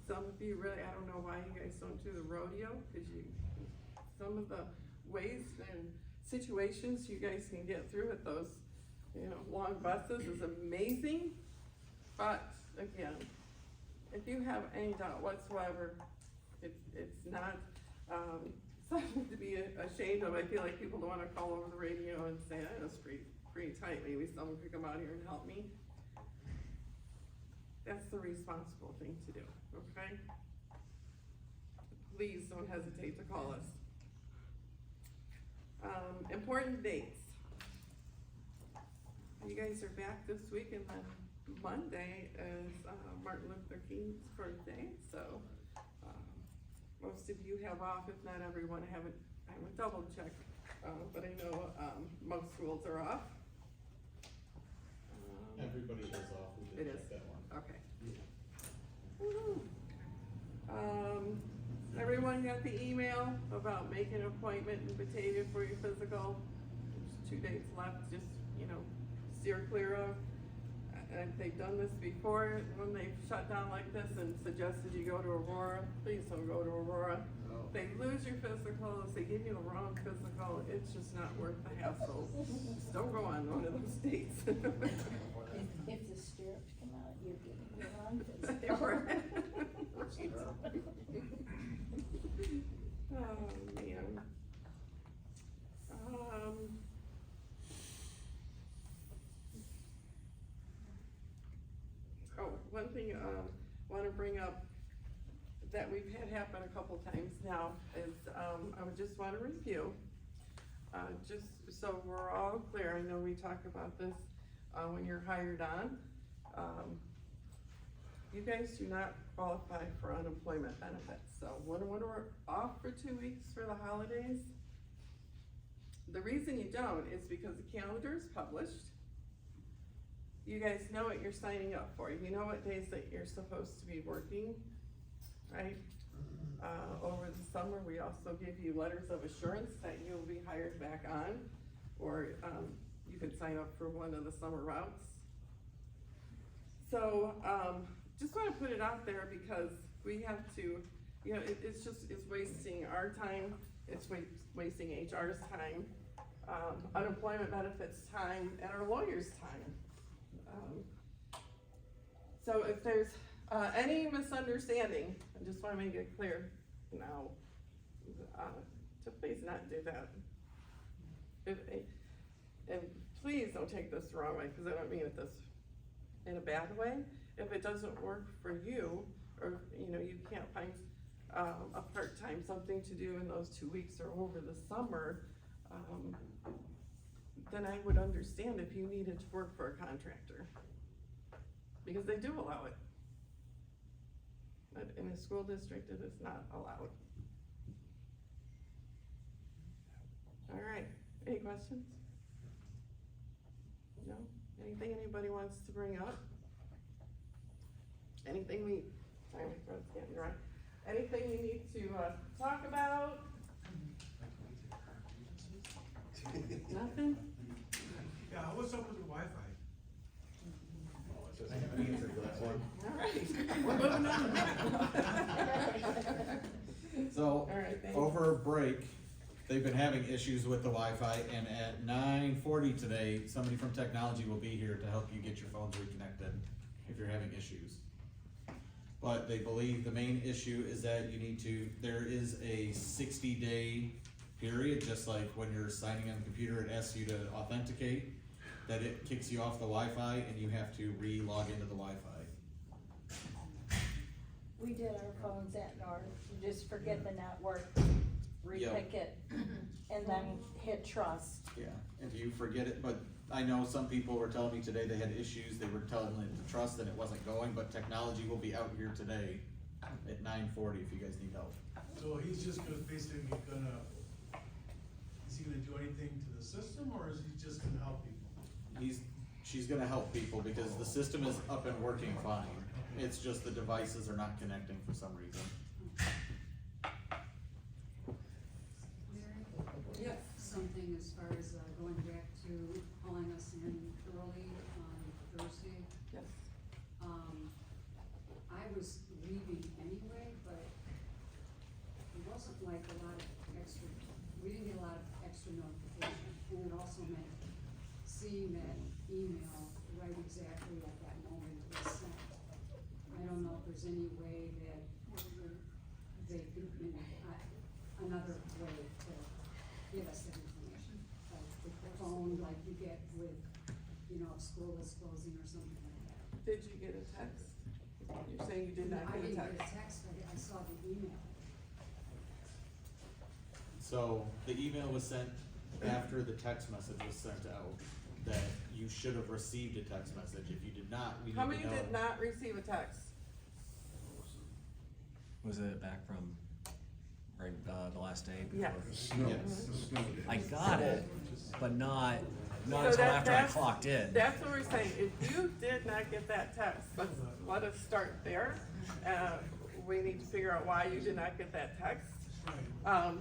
Some of you really, I don't know why you guys don't do the rodeo, because some of the ways and situations you guys can get through with those, long buses is amazing. But again, if you have any doubt whatsoever, it's not, something to be ashamed of. I feel like people don't wanna call over the radio and say, I was pretty tight, maybe someone could come out here and help me. That's the responsible thing to do, okay? Please don't hesitate to call us. Important dates. You guys are back this week, and then Monday is Martin Luther King's birthday, so most of you have off, if not everyone. I haven't double checked, but I know most schools are off. Everybody is off, we It did is. check that one. Okay. Woo-hoo. Everyone got the email about making an appointment in Batavia for your physical? There's 2 days left, just, steer clear of. And they've done this before, when they've shut down like this and suggested you go to Aurora, please don't go to Aurora. They lose your physical, if they give you the wrong physical, it's just not worth the hassle. Just don't go on one of those dates. If the stirrups come out, you're getting the wrong physical. Oh, man. One thing, want to bring up that we've had happen a couple times now is, I would just want to review, just so we're all clear. I know we talk about this, when you're hired on. You guys do not qualify for unemployment benefits. So when we're off for 2 weeks for the holidays, the reason you don't is because the calendar is published. You guys know what you're signing up for. You know what days that you're supposed to be working, right? Over the summer, we also give you letters of assurance that you'll be hired back on, or you could sign up for one of the summer routes. So, just wanna put it out there because we have to, it's wasting our time, it's wasting HR's time, unemployment benefits time, and our lawyers' time. So if there's any misunderstanding, I just wanna make it clear now, to please not do that. And please don't take this the wrong way, because I don't mean it this in a bad way. If it doesn't work for you, or you can't find a part-time something to do in those 2 weeks or over the summer, then I would understand if you needed to work for a contractor. Because they do allow it. But in a school district, it is not allowed. All right, any questions? No? Anything anybody wants to bring up? Anything we, sorry, my throat's getting dry. Anything we need to, talk about? Nothing? Yeah, what's up with the Wi-Fi? All right, we're moving on. So, All right, thanks. over break, they've been having issues with the Wi-Fi, and at 9:40 today, somebody from technology will be here to help you get your phones reconnected if you're having issues. But they believe the main issue is that you need to, there is a 60-day period, just like when you're signing on the computer, it asks you to authenticate, that it kicks you off the Wi-Fi and you have to re-log into the Wi-Fi. We did our phones at North, you just forget the network, Yep. repick it, and then hit trust. Yeah, if you forget it, but I know some people were telling me today they had issues, they were telling it to trust and it wasn't going, but technology will be out here today at 9:40 if you guys need help. So he's just gonna basically gonna, is he gonna do anything to the system, or is he just gonna help people? She's gonna help people because the system is up and working fine. It's just the devices are not connecting for some reason. Yes. Something as far as going back to calling us in early on Thursday. Yes. I was leaving anyway, but it wasn't like a lot of extra, we didn't get a lot of extra notification. And it also meant seeing that email right exactly at that moment it was sent. I don't know if there's any way that they could, another way to give us that information. Like with the phone, like you get with, if school is closing or something like that. Did you get a text? You're saying you did not I get a didn't get a text? text, but I saw the email. So the email was sent after the text message was sent out, that you should have received a text message. If you did not, we need to know. How many did not receive a text? Was it back from the last day before? Yes. Yes. I got it, but not So until after I clocked in. That's what we're saying, if you did not get that text, let us start there. We need to figure out why you did not get that text.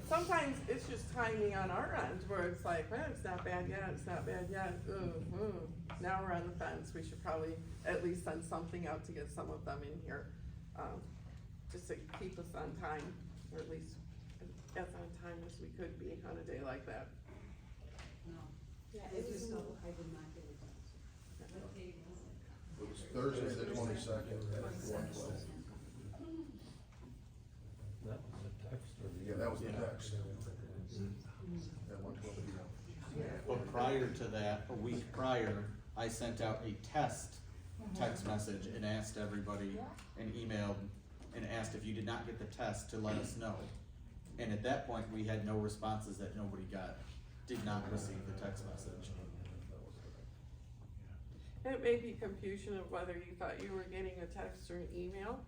Sometimes it's just timing on our end, where it's like, well, it's not bad yet, it's not bad yet, now we're on the fence, we should probably at least send something out to get some of them in here, just to keep us on time, or at least as on time as we could be on a day like that. No. Yeah, I just know I did not get a text. What day was it? It was Thursday, the 22nd at 1:12. That was a text or the? Yeah, that was the Yeah. text. At 1:12 p.m. But prior to that, a week prior, I sent out a test text message and asked everybody and emailed and asked if you did not get the test to let us know. And at that point, we had no responses that nobody did not receive the text message. It may be confusion of whether you thought you were getting a text or an email.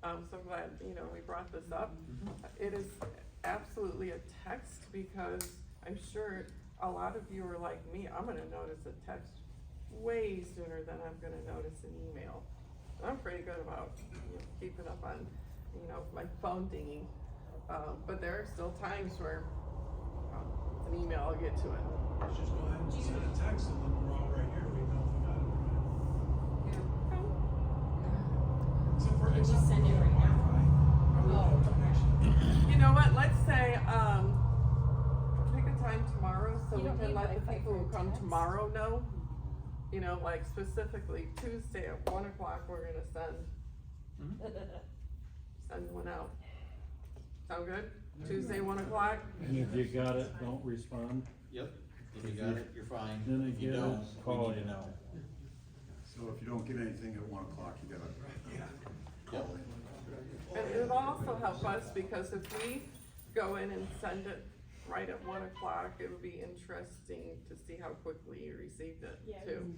So I'm glad, we brought this up. It is absolutely a text, because I'm sure a lot of you are like me, I'm gonna notice a text way sooner than I'm gonna notice an email. I'm pretty good about keeping up on, my phone dinging. But there are still times where an email, I'll get to it. Let's just go ahead and just send a text and then we're all right here, we know if we got it or not. Except for, Just send it right now. Wi-Fi. I would have a connection. You know what, let's say, pick a time tomorrow, so You we don't can need let the Wi-Fi people who for come text. tomorrow know. Like specifically Tuesday at 1:00, we're gonna send one out. Sound good? Tuesday, 1:00? And if you got it, don't respond. Yep, if you got it, you're fine. Then If you again, don't, we call need to you. know. So if you don't get anything at 1:00, you gotta call in. And it'll also help us, because if we go in and send it right at 1 o'clock, it would be interesting to see how quickly you received it too.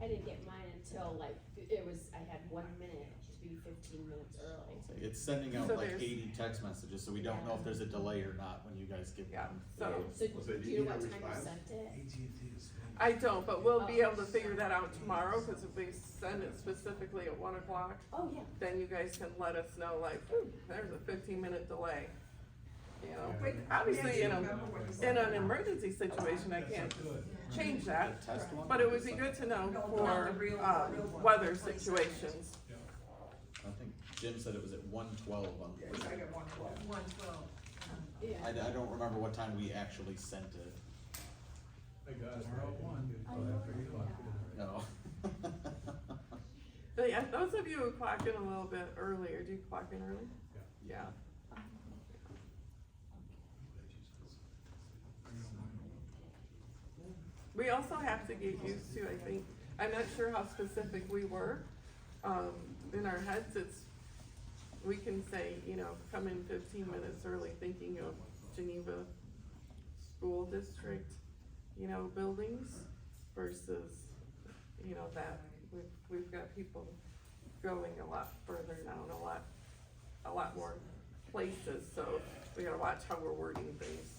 I didn't get mine until like, I had 1 minute to be 15 minutes early. It's sending out So like there's- 80 text messages, so we don't know if there's a delay or not when you guys get them. So, So do you know what time you sent it? I don't, but we'll be able to figure that out tomorrow, cause if we send it specifically at 1 o'clock, Oh, yeah. then you guys can let us know, like, ooh, there's a 15-minute delay. You know, obviously, in an emergency situation, I can't change that, but it would be good to know for, weather situations. I think Jim said it was at 1:12 on. I got 112. I don't remember what time we actually sent it. I got it, Route 1. No. But yeah, those of you who clock in a little bit earlier, do you clock in early? Yeah. We also have to get used to, I think, I'm not sure how specific we were, in our heads, we can say, you know, come in 15 minutes early thinking of Geneva School District, you know, buildings versus, you know, that we've got people going a lot further now and a lot more places, so we gotta watch how we're wording things.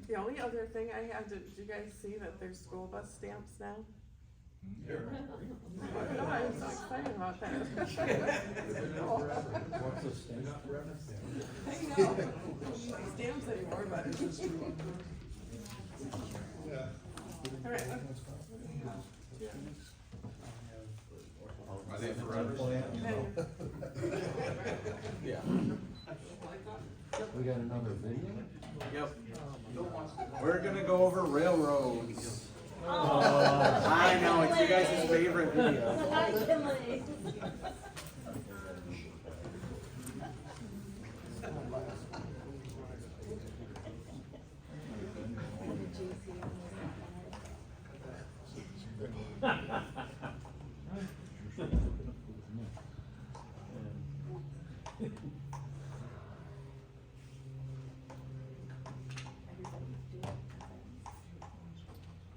The only other thing I had, did you guys see that there's school bus stamps now? I don't know, I'm so excited about that. What's the stamp? I know, we don't use stamps anymore, but. All right. Are they forever? Yeah. We got another video? Yep. We're gonna go over railroads. Oh. I know, it's you guys' favorite video. Hi, Kinley.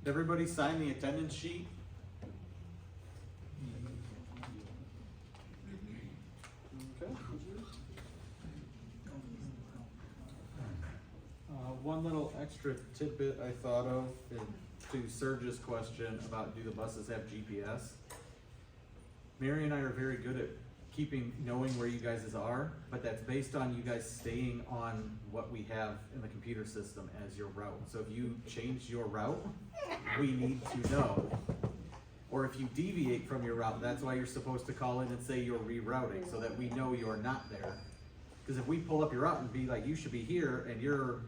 Did everybody sign the attendance sheet? Okay. One little extra tidbit I thought of to Serge's question about do the buses have GPS? Mary and I are very good at knowing where you guys are, but that's based on you guys staying on what we have in the computer system as your route. So if you change your route, we need to know. Or if you deviate from your route, that's why you're supposed to call in and say you're rerouting, so that we know you're not there. Because if we pull up your route and be like, you should be here, and you're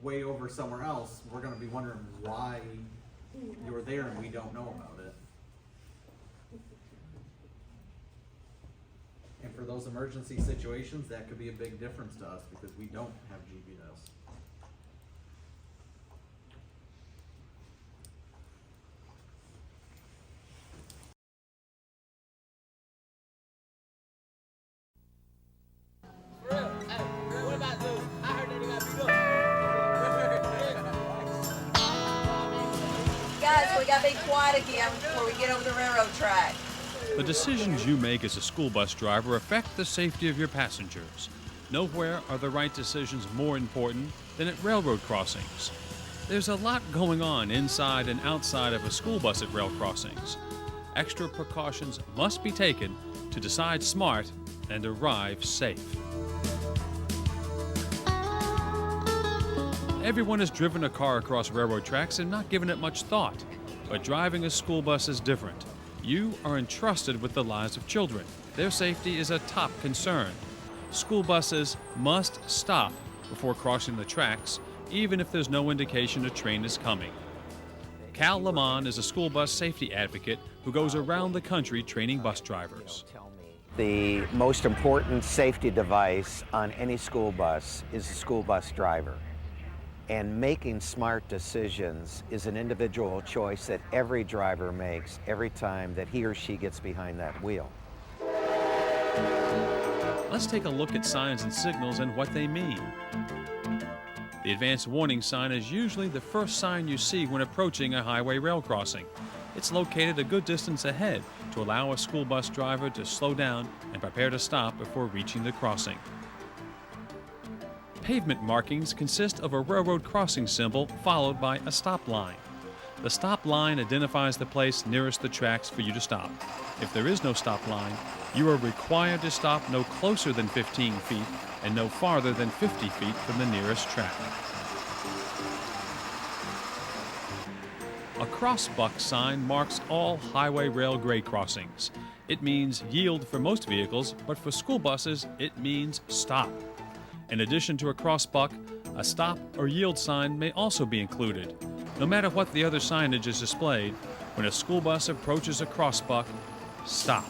way over somewhere else, we're gonna be wondering why you're there and we don't know about it. And for those emergency situations, that could be a big difference to us because we don't have GPS. What about those? I heard that he got beat up. Guys, we gotta be quiet again before we get over the railroad track. The decisions you make as a school bus driver affect the safety of your passengers. Nowhere are the right decisions more important than at railroad crossings. There's a lot going on inside and outside of a school bus at rail crossings. Extra precautions must be taken to decide smart and arrive safe. Everyone has driven a car across railroad tracks and not given it much thought. But driving a school bus is different. You are entrusted with the lives of children. Their safety is a top concern. School buses must stop before crossing the tracks, even if there's no indication a train is coming. Cal Lamont is a school bus safety advocate who goes around the country training bus drivers. The most important safety device on any school bus is the school bus driver. And making smart decisions is an individual choice that every driver makes every time that he or she gets behind that wheel. Let's take a look at signs and signals and what they mean. The advanced warning sign is usually the first sign you see when approaching a highway rail crossing. It's located a good distance ahead to allow a school bus driver to slow down and prepare to stop before reaching the crossing. Pavement markings consist of a railroad crossing symbol followed by a stop line. The stop line identifies the place nearest the tracks for you to stop. If there is no stop line, you are required to stop no closer than 15 feet and no farther than 50 feet from the nearest track. A crossbuck sign marks all highway rail grade crossings. It means yield for most vehicles, but for school buses, it means stop. In addition to a crossbuck, a stop or yield sign may also be included. No matter what the other signage is displayed, when a school bus approaches a crossbuck, stop.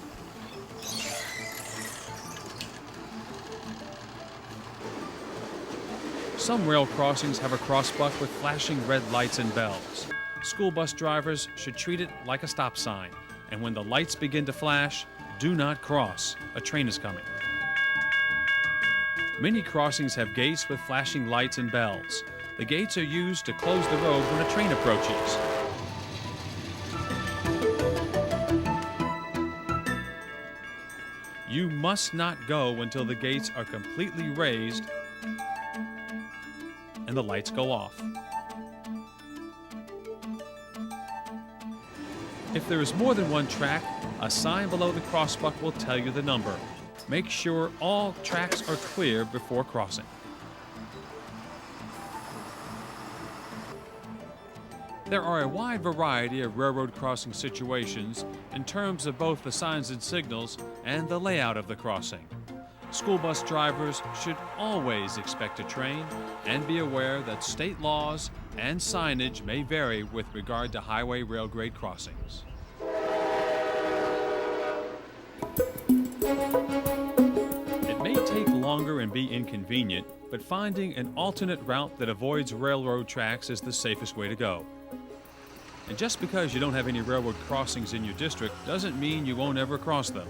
Some rail crossings have a crossbuck with flashing red lights and bells. School bus drivers should treat it like a stop sign, and when the lights begin to flash, do not cross. A train is coming. Many crossings have gates with flashing lights and bells. The gates are used to close the road when a train approaches. You must not go until the gates are completely raised and the lights go off. If there is more than one track, a sign below the crossbuck will tell you the number. Make sure all tracks are clear before crossing. There are a wide variety of railroad crossing situations in terms of both the signs and signals and the layout of the crossing. School bus drivers should always expect a train and be aware that state laws and signage may vary with regard to highway rail grade crossings. It may take longer and be inconvenient, but finding an alternate route that avoids railroad tracks is the safest way to go. And just because you don't have any railroad crossings in your district doesn't mean you won't ever cross them.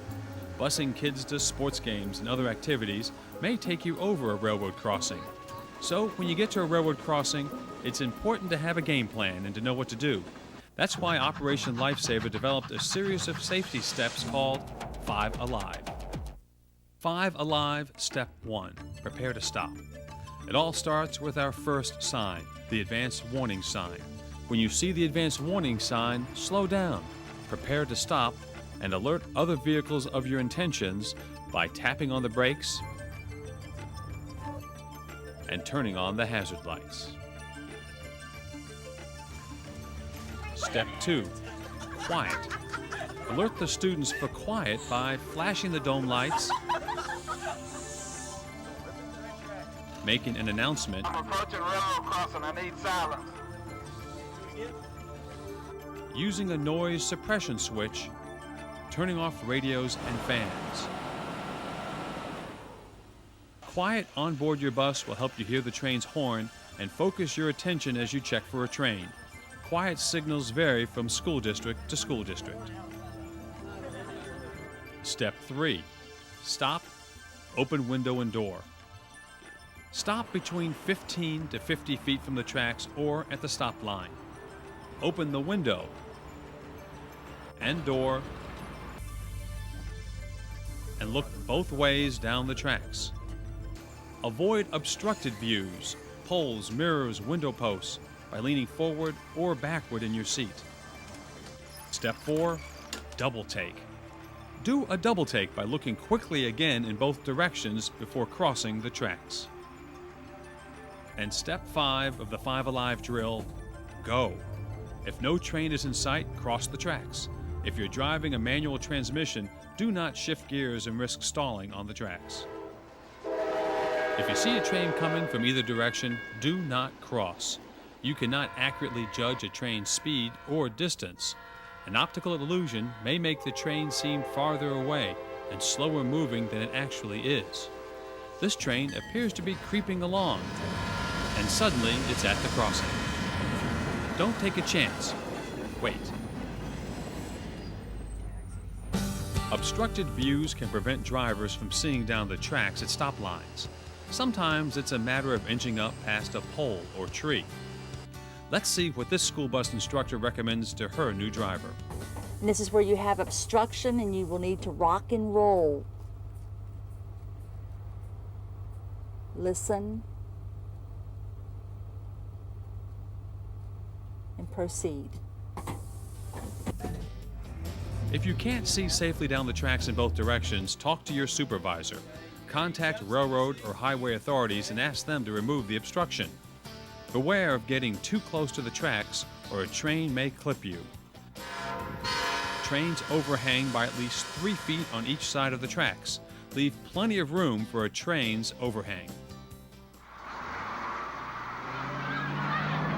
Busing kids to sports games and other activities may take you over a railroad crossing. So when you get to a railroad crossing, it's important to have a game plan and to know what to do. That's why Operation Lifesaver developed a series of safety steps called 5 Alive. 5 Alive, Step 1, prepare to stop. It all starts with our first sign, the advanced warning sign. When you see the advanced warning sign, slow down, prepare to stop, and alert other vehicles of your intentions by tapping on the brakes and turning on the hazard lights. Step 2, quiet. Alert the students for quiet by flashing the dome lights, making an announcement, I'm approaching railroad crossing, I need silence. using a noise suppression switch, turning off radios and fans. Quiet on board your bus will help you hear the train's horn and focus your attention as you check for a train. Quiet signals vary from school district to school district. Step 3, stop, open window and door. Stop between 15 to 50 feet from the tracks or at the stop line. Open the window and door and look both ways down the tracks. Avoid obstructed views, poles, mirrors, window posts by leaning forward or backward in your seat. Step 4, double take. Do a double take by looking quickly again in both directions before crossing the tracks. And step 5 of the 5 Alive drill, go. If no train is in sight, cross the tracks. If you're driving a manual transmission, do not shift gears and risk stalling on the tracks. If you see a train coming from either direction, do not cross. You cannot accurately judge a train's speed or distance. An optical illusion may make the train seem farther away and slower moving than it actually is. This train appears to be creeping along, and suddenly it's at the crossing. Don't take a chance. Wait. Obstructed views can prevent drivers from seeing down the tracks at stop lines. Sometimes it's a matter of inching up past a pole or tree. Let's see what this school bus instructor recommends to her new driver. And this is where you have obstruction and you will need to rock and roll. Listen and proceed. If you can't see safely down the tracks in both directions, talk to your supervisor. Contact railroad or highway authorities and ask them to remove the obstruction. Beware of getting too close to the tracks or a train may clip you. Trains overhang by at least 3 feet on each side of the tracks. Leave plenty of room for a train's overhang.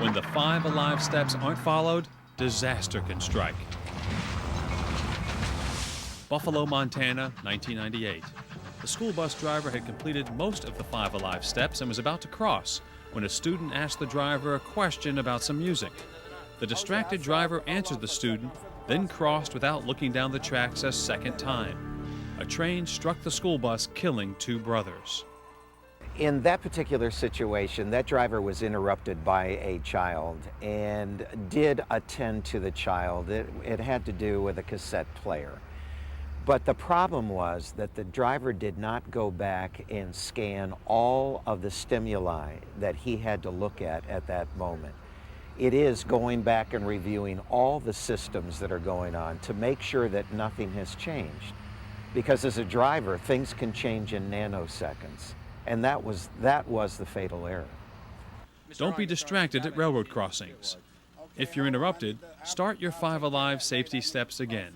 When the 5 alive steps aren't followed, disaster can strike. Buffalo, Montana, 1998. The school bus driver had completed most of the 5 alive steps and was about to cross when a student asked the driver a question about some music. The distracted driver answered the student, then crossed without looking down the tracks a second time. A train struck the school bus, killing 2 brothers. In that particular situation, that driver was interrupted by a child and did attend to the child. It had to do with a cassette player. But the problem was that the driver did not go back and scan all of the stimuli that he had to look at that moment. It is going back and reviewing all the systems that are going on to make sure that nothing has changed. Because as a driver, things can change in nanoseconds. And that was the fatal error. Don't be distracted at railroad crossings. If you're interrupted, start your 5 alive safety steps again.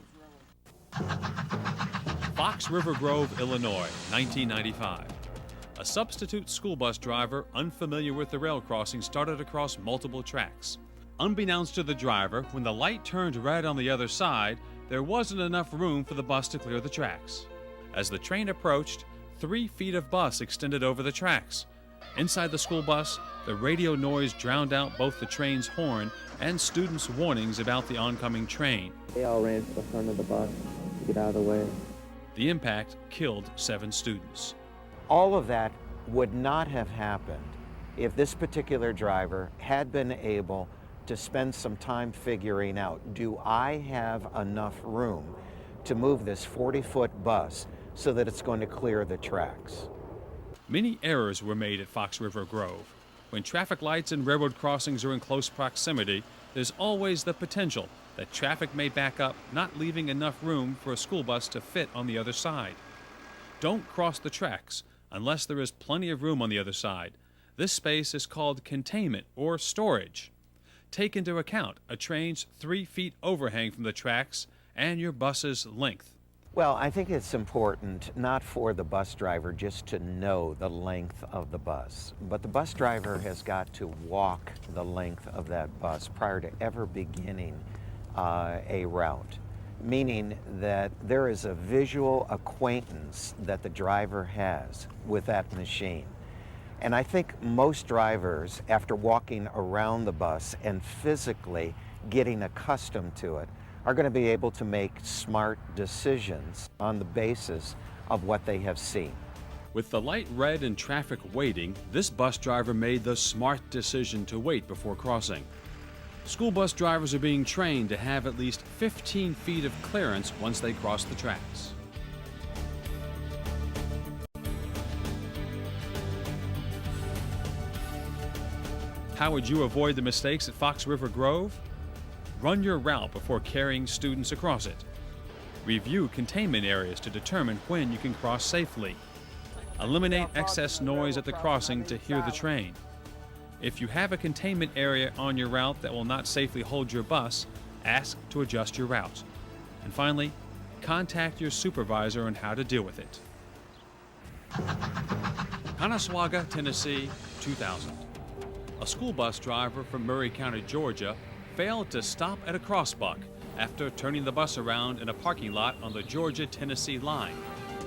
Fox River Grove, Illinois, 1995. A substitute school bus driver, unfamiliar with the rail crossing, started across multiple tracks. Unbeknownst to the driver, when the light turned red on the other side, there wasn't enough room for the bus to clear the tracks. As the train approached, 3 feet of bus extended over the tracks. Inside the school bus, the radio noise drowned out both the train's horn and students' warnings about the oncoming train. They all ran to the front of the bus to get out of the way. The impact killed 7 students. All of that would not have happened if this particular driver had been able to spend some time figuring out, do I have enough room to move this 40-foot bus so that it's going to clear the tracks? Many errors were made at Fox River Grove. When traffic lights and railroad crossings are in close proximity, there's always the potential that traffic may back up, not leaving enough room for a school bus to fit on the other side. Don't cross the tracks unless there is plenty of room on the other side. This space is called containment or storage. Take into account a train's 3 feet overhang from the tracks and your bus's length. Well, I think it's important not for the bus driver just to know the length of the bus, but the bus driver has got to walk the length of that bus prior to ever beginning a route, meaning that there is a visual acquaintance that the driver has with that machine. And I think most drivers, after walking around the bus and physically getting accustomed to it, are going to be able to make smart decisions on the basis of what they have seen. With the light red and traffic waiting, this bus driver made the smart decision to wait before crossing. School bus drivers are being trained to have at least 15 feet of clearance once they cross the tracks. How would you avoid the mistakes at Fox River Grove? Run your route before carrying students across it. Review containment areas to determine when you can cross safely. Eliminate excess noise at the crossing to hear the train. If you have a containment area on your route that will not safely hold your bus, ask to adjust your route. And finally, contact your supervisor on how to deal with it. Conasauga, Tennessee, 2000. A school bus driver from Murray County, Georgia, failed to stop at a crossbuck after turning the bus around in a parking lot on the Georgia-Tennessee line.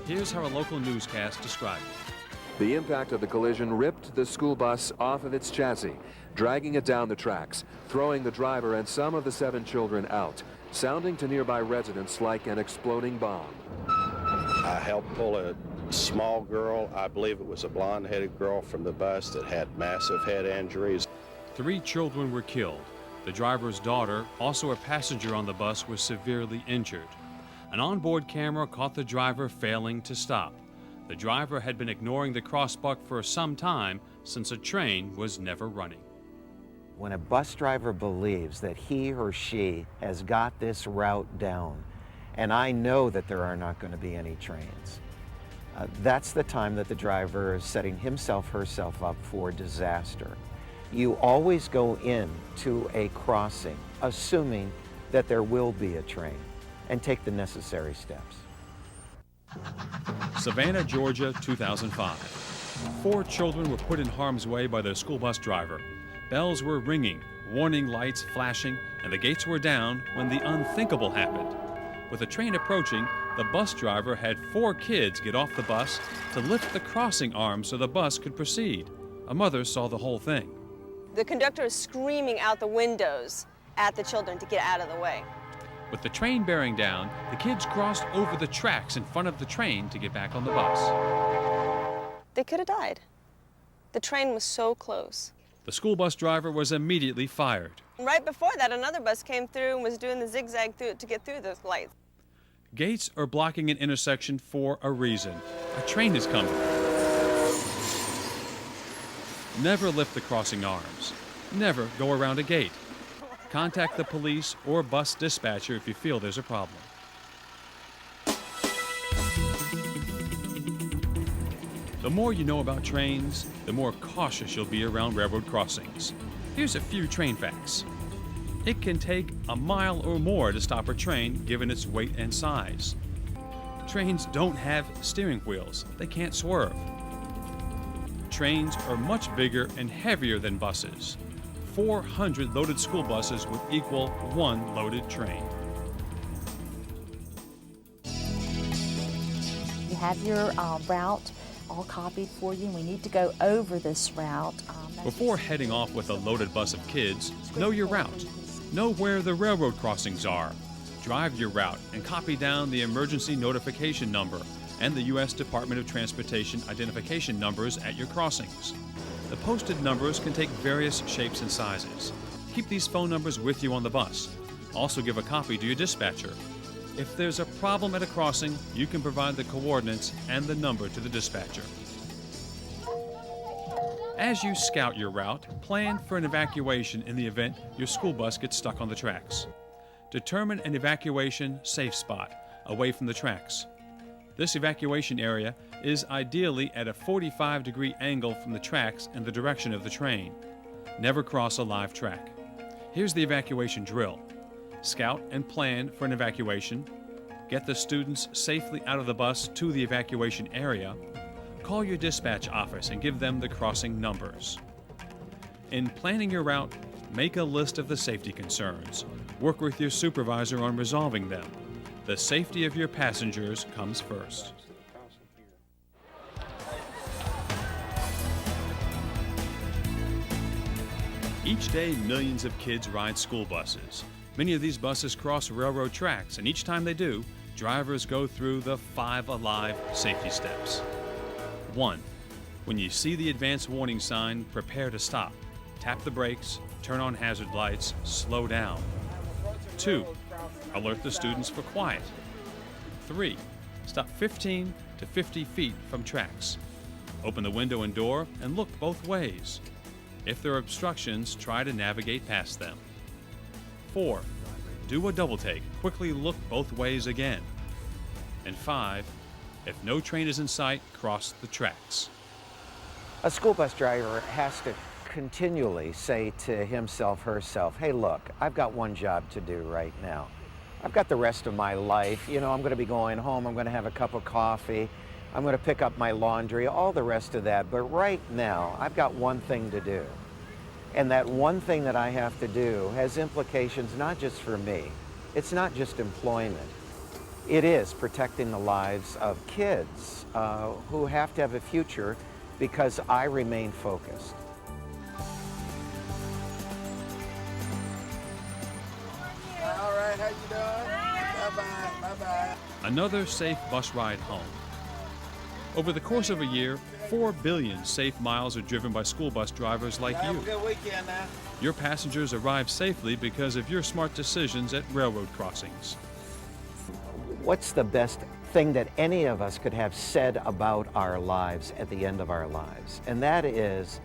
Here's how a local newscast described it. The impact of the collision ripped the school bus off of its chassis, dragging it down the tracks, throwing the driver and some of the 7 children out. sounding to nearby residents like an exploding bomb. I helped pull a small girl, I believe it was a blonde-headed girl, from the bus that had massive head injuries. 3 children were killed. The driver's daughter, also a passenger on the bus, was severely injured. An onboard camera caught the driver failing to stop. The driver had been ignoring the crossbuck for some time, since a train was never running. When a bus driver believes that he or she has got this route down, and I know that there are not going to be any trains, that's the time that the driver is setting himself, herself up for disaster. You always go in to a crossing assuming that there will be a train and take the necessary steps. Savannah, Georgia, 2005. 4 children were put in harm's way by their school bus driver. Bells were ringing, warning lights flashing, and the gates were down when the unthinkable happened. With the train approaching, the bus driver had 4 kids get off the bus to lift the crossing arm so the bus could proceed. A mother saw the whole thing. The conductor is screaming out the windows at the children to get out of the way. With the train bearing down, the kids crossed over the tracks in front of the train to get back on the bus. They could have died. The train was so close. The school bus driver was immediately fired. Right before that, another bus came through and was doing the zigzag through to get through those lights. Gates are blocking an intersection for a reason. A train is coming. Never lift the crossing arms. Never go around a gate. Contact the police or bus dispatcher if you feel there's a problem. The more you know about trains, the more cautious you'll be around railroad crossings. Here's a few train facts. It can take a mile or more to stop a train given its weight and size. Trains don't have steering wheels. They can't swerve. Trains are much bigger and heavier than buses. 400 loaded school buses would equal 1 loaded train. You have your route all copied for you, and we need to go over this route. Before heading off with a loaded bus of kids, know your route. Know where the railroad crossings are. Drive your route and copy down the emergency notification number and the U.S. Department of Transportation identification numbers at your crossings. The posted numbers can take various shapes and sizes. Keep these phone numbers with you on the bus. Also give a copy to your dispatcher. If there's a problem at a crossing, you can provide the coordinates and the number to the dispatcher. As you scout your route, plan for an evacuation in the event your school bus gets stuck on the tracks. Determine an evacuation safe spot away from the tracks. This evacuation area is ideally at a 45-degree angle from the tracks and the direction of the train. Never cross a live track. Here's the evacuation drill. Scout and plan for an evacuation. Get the students safely out of the bus to the evacuation area. Call your dispatch office and give them the crossing numbers. In planning your route, make a list of the safety concerns. Work with your supervisor on resolving them. The safety of your passengers comes first. Each day, millions of kids ride school buses. Many of these buses cross railroad tracks, and each time they do, drivers go through the 5 Alive safety steps. 1. When you see the advance warning sign, prepare to stop. Tap the brakes, turn on hazard lights, slow down. 2. Alert the students for quiet. 3. Stop 15 to 50 feet from tracks. Open the window and door and look both ways. If there are obstructions, try to navigate past them. 4. Do a double take. Quickly look both ways again. And 5. If no train is in sight, cross the tracks. A school bus driver has to continually say to himself, herself, hey, look, I've got one job to do right now. I've got the rest of my life. You know, I'm going to be going home. I'm going to have a cup of coffee. I'm going to pick up my laundry, all the rest of that. But right now, I've got one thing to do. And that one thing that I have to do has implications not just for me. It's not just employment. It is protecting the lives of kids who have to have a future because I remain focused. All right, how you doing? another safe bus ride home. Over the course of a year, 4 billion safe miles are driven by school bus drivers like you. Have a good weekend now. Your passengers arrive safely because of your smart decisions at railroad crossings. What's the best thing that any of us could have said about our lives at the end of our lives? And that is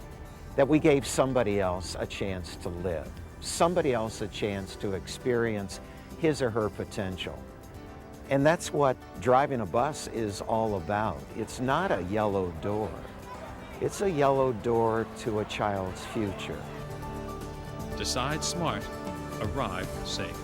that we gave somebody else a chance to live, somebody else a chance to experience his or her potential. And that's what driving a bus is all about. It's not a yellow door. It's a yellow door to a child's future. Decide smart, arrive safe.